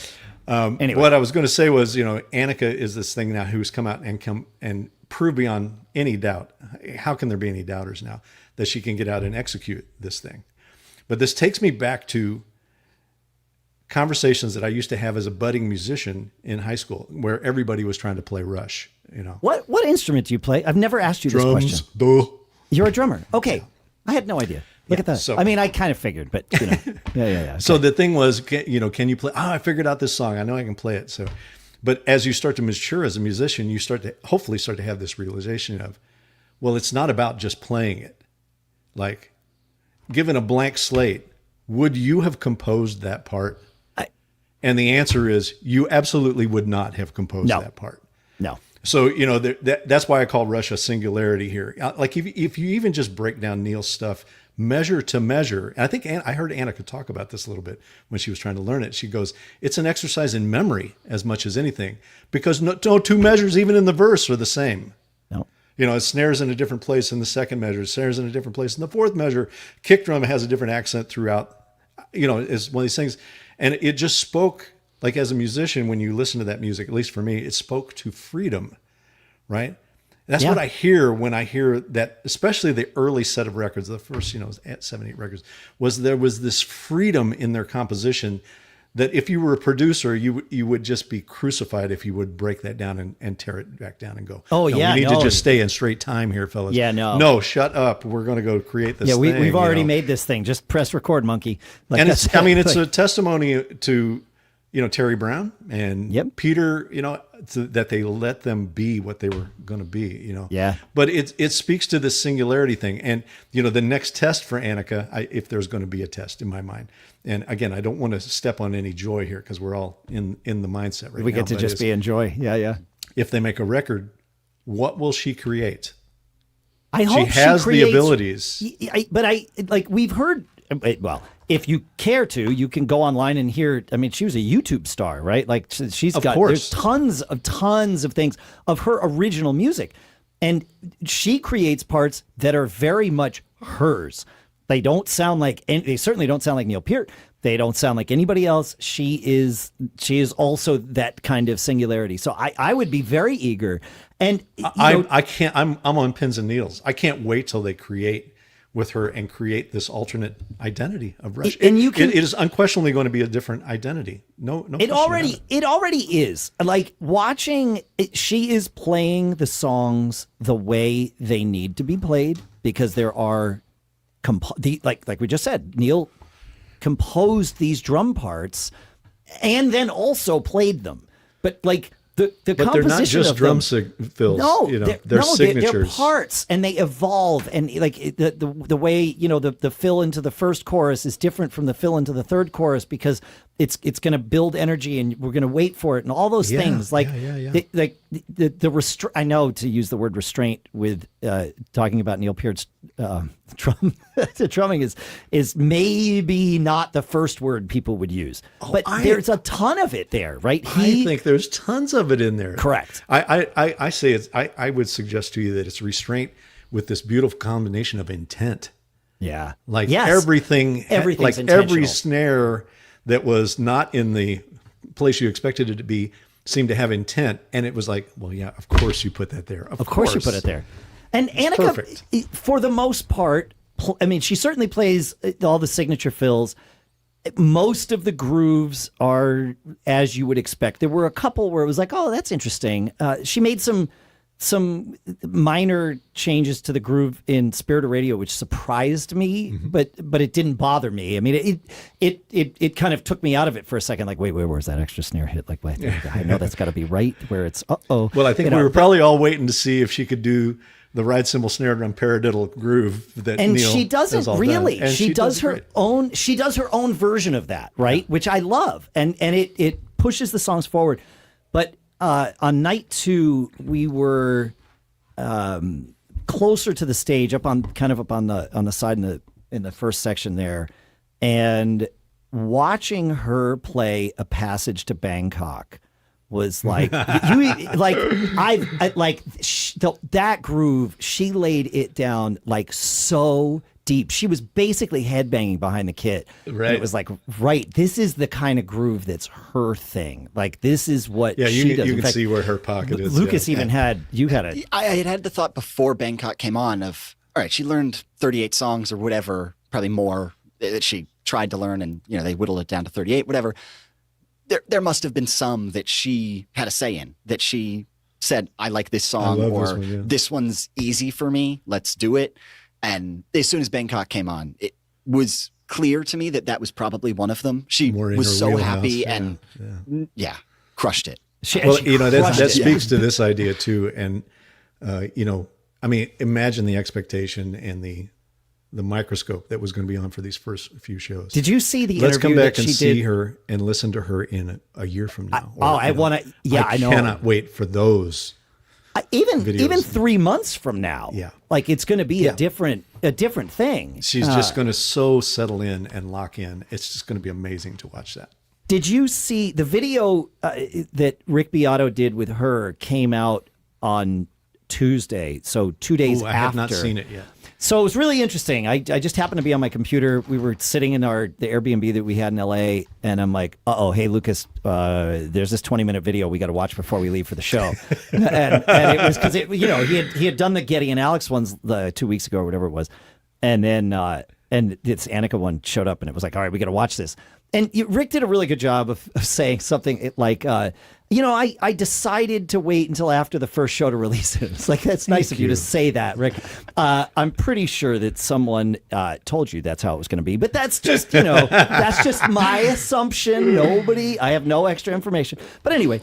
Anyway. What I was going to say was, Anika is this thing now who's come out and prove beyond any doubt. How can there be any doubters now that she can get out and execute this thing? But this takes me back to conversations that I used to have as a budding musician in high school, where everybody was trying to play Rush. What instrument do you play? I've never asked you this question. Duh. You're a drummer. Okay, I had no idea. Look at that. So, I mean, I kind of figured, but yeah. Okay. So the thing was, can you play? Oh, I figured out this song. I know I can play it. So, but as you start to mature as a musician, you hopefully start to have this realization of, well, it's not about just playing it. Like, given a blank slate, would you have composed that part? And the answer is, you absolutely would not have composed that part. No. So, that's why I call Rush a singularity here. Like, if you even just break down Neil's stuff measure to measure, and I think I heard Anika talk about this a little bit when she was trying to learn it. She goes, it's an exercise in memory as much as anything, because no two measures, even in the verse, are the same. No. It snares in a different place in the second measure, snares in a different place in the fourth measure. Kick drum has a different accent throughout, is one of these things. And it just spoke, like, as a musician, when you listen to that music, at least for me, it spoke to freedom, right? That's what I hear when I hear that, especially the early set of records, the first, 7, 8 records, there was this freedom in their composition that if you were a producer, you would just be crucified if you would break that down and tear it back down and go, oh, no, yeah, we need to just stay in straight time here, fellas. Yeah, no. No, shut up. We're going to go create this thing. We've already made this thing. Just press record, monkey. Like, and it's a testimony to, Terry Brown and Peter, that they let them be what they were going to be, Yeah. But it speaks to the singularity thing. And, the next test for Anika, if there's going to be a test in my mind. And again, I don't want to step on any joy here because we're all in the mindset right now. We get to just be in joy. Yeah. If they make a record, what will she create? I hope she has creates, the abilities. We've heard, well, if you care to, you can go online and hear. I mean, she was a YouTube star, right? Like, there's tons of things of her original music, and she creates parts that are very much hers. They certainly don't sound like Neil Peart. They don't sound like anybody else. She is also that kind of singularity. So I would be very eager. And I can't. I'm on pins and needles. I can't wait till they create with her and create this alternate identity of Rush. And you can, it is unquestionably going to be a different identity. No, it already is. Like watching, she is playing the songs the way they need to be played because there are, like we just said, Neil composed these drum parts and then also played them. But like the but composition they're not just of drum them, fills. no, they're signatures. They're parts, and they evolve. And like the way the fill into the first chorus is different from the fill into the third chorus because it's going to build energy, and we're going to wait for it, and all those things. Like the I know to use the word restraint with talking about Neil Peart's drum. The drumming is maybe not the first word people would use, but there's a ton of it there, right? I think there's tons of it in there. Correct. I say it's. I would suggest to you that it's restraint with this beautiful combination of intent. Yeah. Like everything, like every snare that was not in the place you expected it to be seemed to have intent, and it was like, well, yeah, of course you put that there. Of course you put it there. And Anika, perfect. For the most part, I mean, she certainly plays all the signature fills. Most of the grooves are as you would expect. There were a couple where it was like, oh, that's interesting. She made some minor changes to the groove in Spirit of Radio, which surprised me, but it didn't bother me. I mean, it kind of took me out of it for a second. Like, wait, where's that extra snare hit? Like, wait, I know that's got to be right where it's. Well, I think we were probably all waiting to see if she could do the ride cymbal snare drum paradiddle groove that and Neil she doesn't really. And she does her own. She does her own version of that, right? Which I love, and it pushes the songs forward. But on night 2, we were closer to the stage, up on the side in the first section there, and watching her play A Passage to Bangkok was like that groove. She laid it down like so deep. She was basically headbanging behind the kit. Right. And it was like, right, this is the kind of groove that's her thing. Like this is what she does. You can see where her pocket is. Lucas even had I had the thought before Bangkok came on of, all right, she learned 38 songs or whatever, probably more that she tried to learn, and they whittled it down to 38, whatever. There must have been some that she had a say in, that she said, I like this song, or this one's easy for me, let's do it. And as soon as Bangkok came on, it was clear to me that was probably one of them. She was so happy and crushed it. That speaks to this idea too. And, I mean, imagine the expectation and the microscope that was going to be on for these first few shows. Did you see the Let's interview come back that and she see did? her and listen to her in a year from now. I want to. Yeah, I know. I cannot wait for those. Even 3 months from now. Yeah. Like it's going to be a different thing. She's just going to so settle in and lock in. It's just going to be amazing to watch that. Did you see the video that Rick Beato did with her came out on Tuesday? So 2 days after. I have not seen it yet. So it was really interesting. I just happened to be on my computer. We were sitting in the Airbnb that we had in LA, and I'm like, hey, Lucas, there's this 20-minute video we got to watch before we leave for the show. and it was because he had done the Getty and Alex ones 2 weeks ago or whatever it was, and then and this Anika one showed up, and it was like, all right, we got to watch this. And Rick did a really good job of saying something like, I decided to wait until after the first show to release it. It's like, that's nice of you to say that, Rick. I'm pretty sure that someone told you that's how it was going to be, but that's just, that's just my assumption. I have no extra information. But anyway,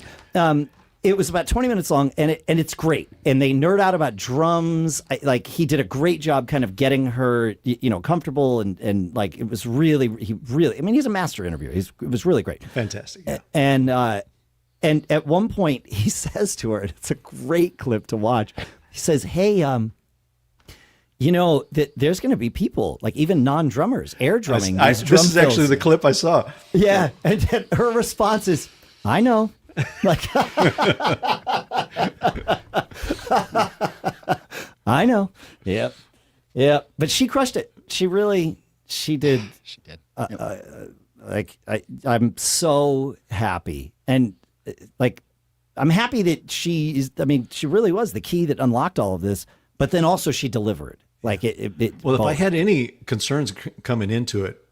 it was about 20 minutes long, and it's great. And they nerd out about drums. He did a great job kind of getting her, comfortable, and like it was really, I mean, he's a master interviewer. It was really great. Fantastic. Yeah. And at one point he says to her, and it's a great clip to watch. He says, "Hey, that there's going to be people, like even non-drummers, air drumming. This is actually the clip I saw. Yeah, and her response is, "I know." Like, I know. Yep. But she crushed it. She did. She did. I'm so happy, and I'm happy that she really was the key that unlocked all of this. But then also she delivered. Like Well, if both. I had any concerns coming into it,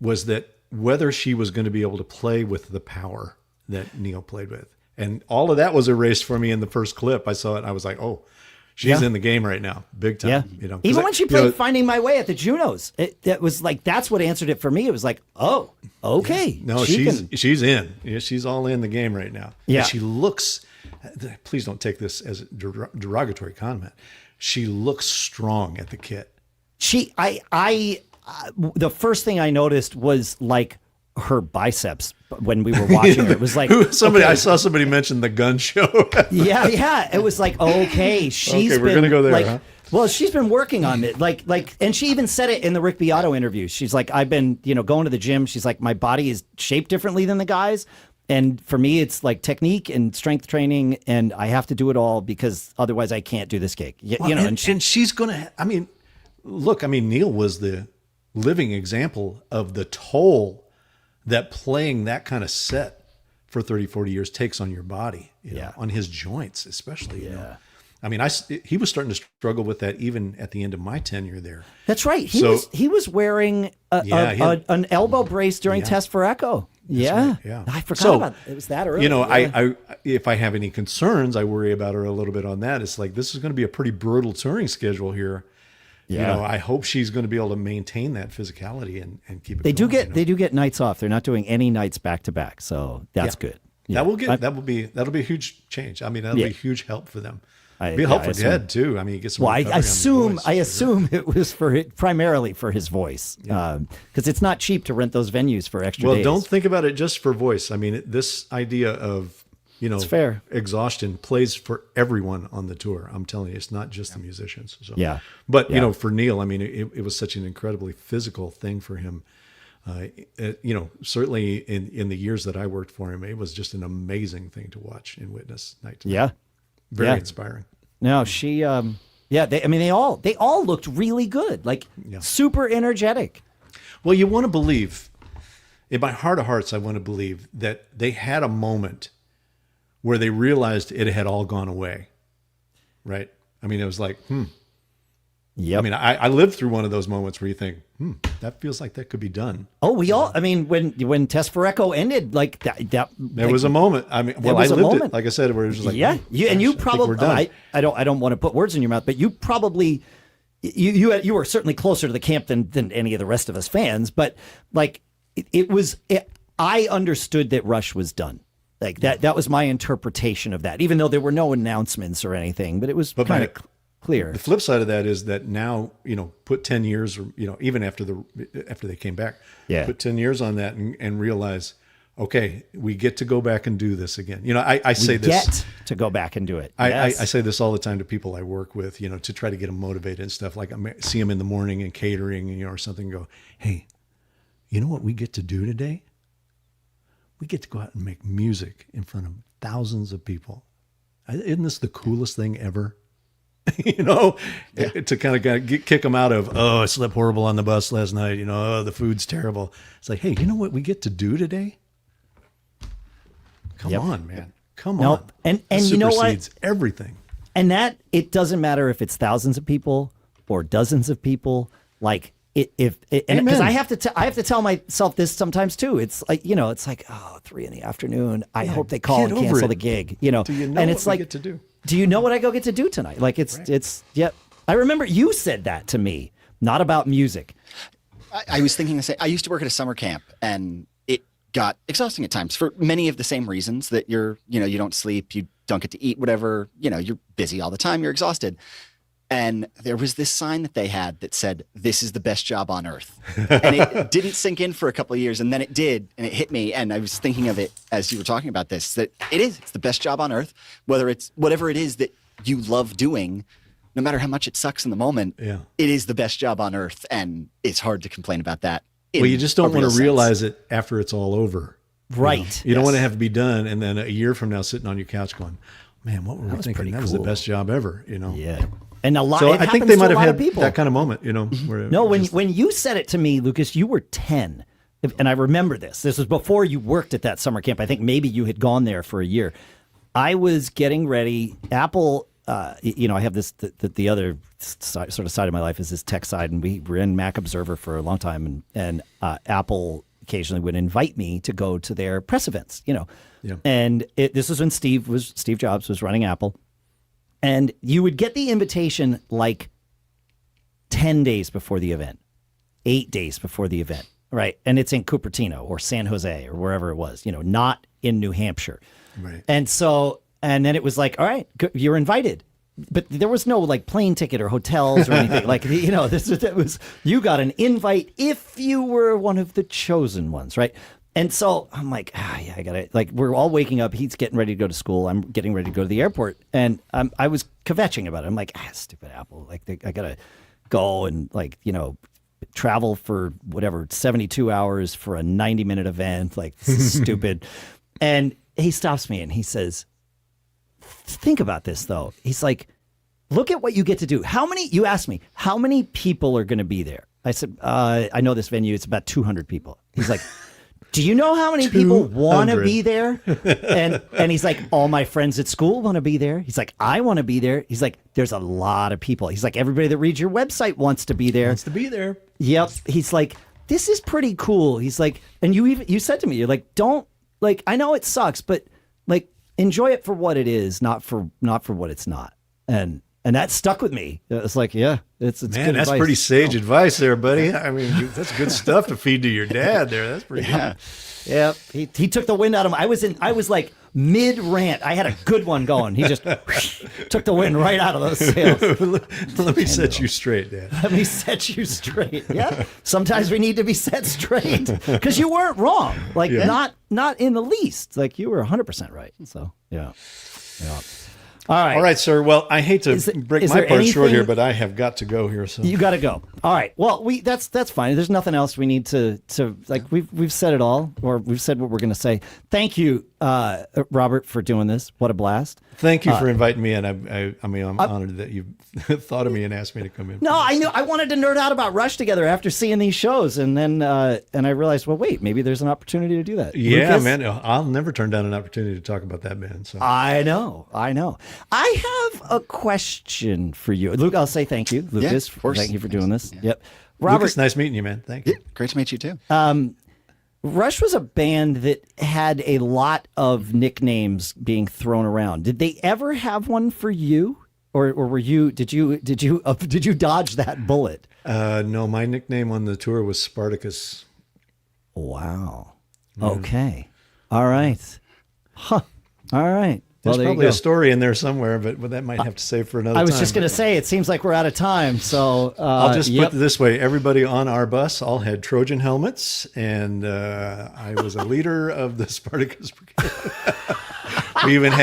was that whether she was going to be able to play with the power that Neil played with. And all of that was erased for me in the first clip. I saw it and I was like, oh, she's in the game right now, big time. Yeah. You know, Even when she played Finding My Way at the Junos, that was like, that's what answered it for me. It was like, oh, okay. No, she's in. Yeah, she's all in the game right now. Yeah. And she looks, please don't take this as a derogatory comment. She looks strong at the kit. The first thing I noticed was like her biceps when we were watching her. It was like I saw somebody mention the gun show. yeah. It was like, okay, she's we're gonna go there, like, huh? well, she's been working on it. Like, and she even said it in the Rick Beato interview. She's like, I've been, going to the gym. She's like, my body is shaped differently than the guys. And for me, it's like technique and strength training, and I have to do it all because otherwise I can't do this gig. And she's going to, look, Neil was the living example of the toll that playing that kind of set for 30, 40 years takes on your body, on his joints, especially, you know. He was starting to struggle with that even at the end of my tenure there. That's right. He was wearing an elbow brace during Test for Echo. Yeah. Right, I forgot about it. It was that early. I if I have any concerns, I worry about her a little bit on that. It's like, this is going to be a pretty brutal touring schedule here. Yeah. I hope she's going to be able to maintain that physicality and keep it going. They do get nights off. They're not doing any nights back to back. So that's good. Yeah. That'll be a huge change. That'll be a huge help for them. Be a help for Ted too. You get some. Well, I assume it was primarily for his voice, because it's not cheap to rent those venues for extra days. Well, don't think about it just for voice. This idea of it's fair. Exhaustion plays for everyone on the tour. I'm telling you, it's not just the musicians. So. Yeah. But for Neil, it was such an incredibly physical thing for him. Certainly in the years that I worked for him, it was just an amazing thing to watch and witness night to night. Yeah. Very inspiring. No, she, they all looked really good, like super energetic. Well, you want to believe, in my heart of hearts, I want to believe that they had a moment where they realized it had all gone away, right? It was like, Yep. I lived through one of those moments where you think, that feels like that could be done. Oh, we all. When Test for Echo ended, like that. There was a moment. I lived it. Like I said, where it was just like, you probably. I don't want to put words in your mouth, but you probably, you were certainly closer to the camp than any of the rest of us fans. But like, I understood that Rush was done. Like that was my interpretation of that, even though there were no announcements or anything. But it was kind of clear. The flip side of that is that now, put 10 years, or, even after they came back, put 10 years on that and realize, okay, we get to go back and do this again. I say this. Get to go back and do it. I say this all the time to people I work with, to try to get them motivated and stuff. Like I see them in the morning and catering, or something, and go, hey, you know what we get to do today? We get to go out and make music in front of thousands of people. Isn't this the coolest thing ever? To kind of kick them out of, I slept horrible on the bus last night. The food's terrible. It's like, hey, you know what we get to do today? Come on, man. Come on. And you know what? Everything. And that it doesn't matter if it's thousands of people or dozens of people. Like because I have to tell myself this sometimes too. It's like, it's like, 3 p.m. I hope they call and cancel the gig. Do you know and it's what like, we get to do? Do you know what I go get to do tonight? Like it's I remember you said that to me, not about music. I was thinking the same. I used to work at a summer camp, and it got exhausting at times for many of the same reasons that you don't sleep, you don't get to eat, whatever, you're busy all the time, you're exhausted. And there was this sign that they had that said, "This is the best job on earth." And it didn't sink in for a couple of years, and then it did, and it hit me. And I was thinking of it as you were talking about this, that it's the best job on earth, whatever it is that you love doing, no matter how much it sucks in the moment, it is the best job on earth. And it's hard to complain about that. Well, you just don't want to realize it after it's all over. Right. You don't want to have to be done, and then a year from now sitting on your couch going, man, what were we thinking? That was the best job ever, Yeah. And I think they might have had that kind of moment, where when you said it to me, Lucas, you were 10. And I remember this. This was before you worked at that summer camp. I think maybe you had gone there for a year. I was getting ready. Apple I have this, the other sort of side of my life is this tech side, and we were in Mac Observer for a long time, and Apple occasionally would invite me to go to their press events, Yeah. And this was when Steve Jobs was running Apple, and you would get the invitation like 10 days before the event, 8 days before the event, right? And it's in Cupertino or San Jose or wherever it was, not in New Hampshire. Right. And then it was like, all right, you're invited. But there was no like plane ticket or hotels or anything. Like, you got an invite if you were one of the chosen ones, right? And so I'm like, yeah, I got it. Like, we're all waking up. He's getting ready to go to school. I'm getting ready to go to the airport. And I was kvetching about it. I'm like, stupid Apple. Like, I got to go and travel for whatever, 72 hours for a 90-minute event. Like, this is stupid. And he stops me and he says, think about this, though. He's like, look at what you get to do. You asked me, how many people are going to be there? I said, I know this venue. It's about 200 people. He's like, do you know how many people want to be there? And he's like, all my friends at school want to be there. He's like, I want to be there. He's like, there's a lot of people. He's like, everybody that reads your website wants to be there. Wants to be there. Yep. He's like, this is pretty cool. He's like, and you said to me, you're like, don't, like, I know it sucks, but like, enjoy it for what it is, not for what it's not. And that stuck with me. It's like, yeah, it's Man, good that's advice. pretty sage advice there, buddy. I mean, that's good stuff to feed to your dad there. That's pretty good. Yeah, he took the wind out of him. I was like mid rant. I had a good one going. He just took the wind right out of those sails. Let me set you straight, Dad. Let me set you straight. Yeah. Sometimes we need to be set straight because you weren't wrong. Like not in the least. Like you were 100% right. So yeah. All right, sir. Well, I hate to break my part short here, but I have got to go here. So you got to go. All right. Well, that's fine. There's nothing else we need to like. We've said it all, or we've said what we're going to say. Thank you, Robert, for doing this. What a blast! Thank you for inviting me in. I'm honored that you thought of me and asked me to come in. No, I knew I wanted to nerd out about Rush together after seeing these shows, and then and I realized, well, wait, maybe there's an opportunity to do that. Yeah, Lucas? man, I'll never turn down an opportunity to talk about that band. So I know. I have a question for you, Luke. I'll say thank you, Lucas. Yeah, of course. Thank you for doing this. Yeah. Yep, Robert. Lucas, nice meeting you, man. Thank you. Yeah, great to meet you too. Rush was a band that had a lot of nicknames being thrown around. Did they ever have one for you, or were you? Did you dodge that bullet? No, my nickname on the tour was Spartacus. Wow. Okay. All right. Huh. All right. There's there you probably go. a story in there somewhere, but that might have to save for another time. I was just going to say, it seems like we're out of time. So I'll just put it this way. Everybody on our bus all had Trojan helmets, and I was a leader of the Spartacus Brigade. We even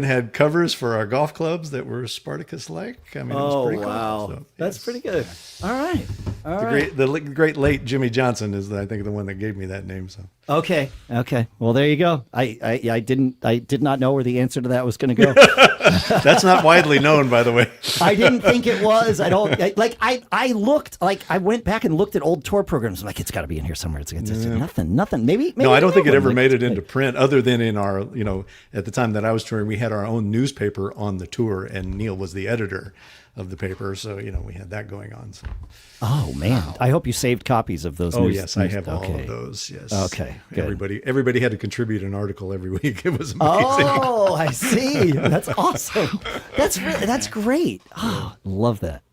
had covers for our golf clubs that were Spartacus-like. I mean, it was pretty wow. cool. So, That's yes. pretty good. All right. The great late Jimmy Johnson is, I think, the one that gave me that name. So Okay. Well, there you go. I did not know where the answer to that was going to go. that's not widely known, by the way. I didn't think it was. I looked, I went back and looked at old tour programs. I'm like, it's got to be in here somewhere. It's nothing. Maybe. No, I don't think it ever one. made it into print, other than in our, at the time that I was touring, we had our own newspaper on the tour, and Neil was the editor of the paper. So, we had that going on. So. Oh, man. Wow. I hope you saved copies of those. Oh, yes. I have all of those. Yes. Okay. Good. Everybody had to contribute an article every week. It was amazing. Oh, I see. That's awesome. That's great. Oh, love that.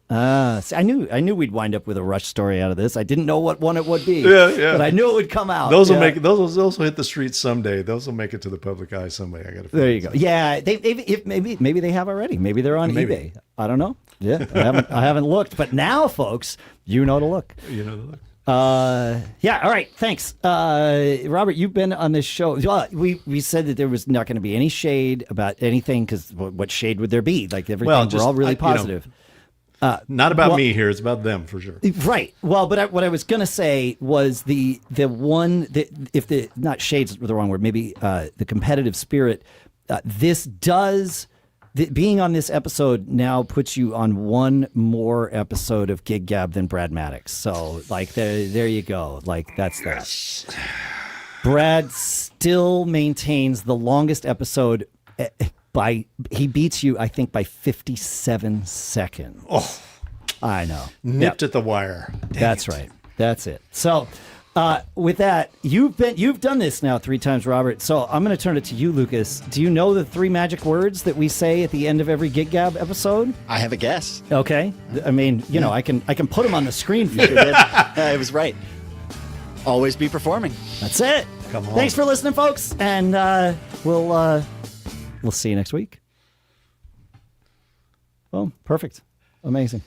See, I knew we'd wind up with a Rush story out of this. I didn't know what one it would be. Yeah. But I knew it would come out. Those will those will hit the streets someday. Those will make it to the public eye someday. I got to. There you go. Yeah, maybe they have already. Maybe they're on eBay. I don't know. Yeah, I haven't looked, but now, folks, you know to look. Yeah. All right. Thanks, Robert. You've been on this show. We said that there was not going to be any shade about anything, because what shade would there be? Like everything, we're all really positive. Not about me here. It's about them for sure. Right. Well, but what I was going to say was the one that, if the not shades the wrong word, maybe the competitive spirit. Being on this episode now puts you on one more episode of Gig Gab than Brad Maddox. So there you go. That's that. Brad still maintains the longest episode he beats you, I think, by 57 seconds. Oh, I know. nipped at the wire. That's right. That's it. So, with that, you've done this now 3 times, Robert. So I'm going to turn it to you, Lucas. Do you know the 3 magic words that we say at the end of every Gig Gab episode? I have a guess. Okay. I mean, I can put them on the screen for you. It was right. Always be performing. That's it. Come on. Thanks for listening, folks, and we'll see you next week. Well, perfect. Amazing.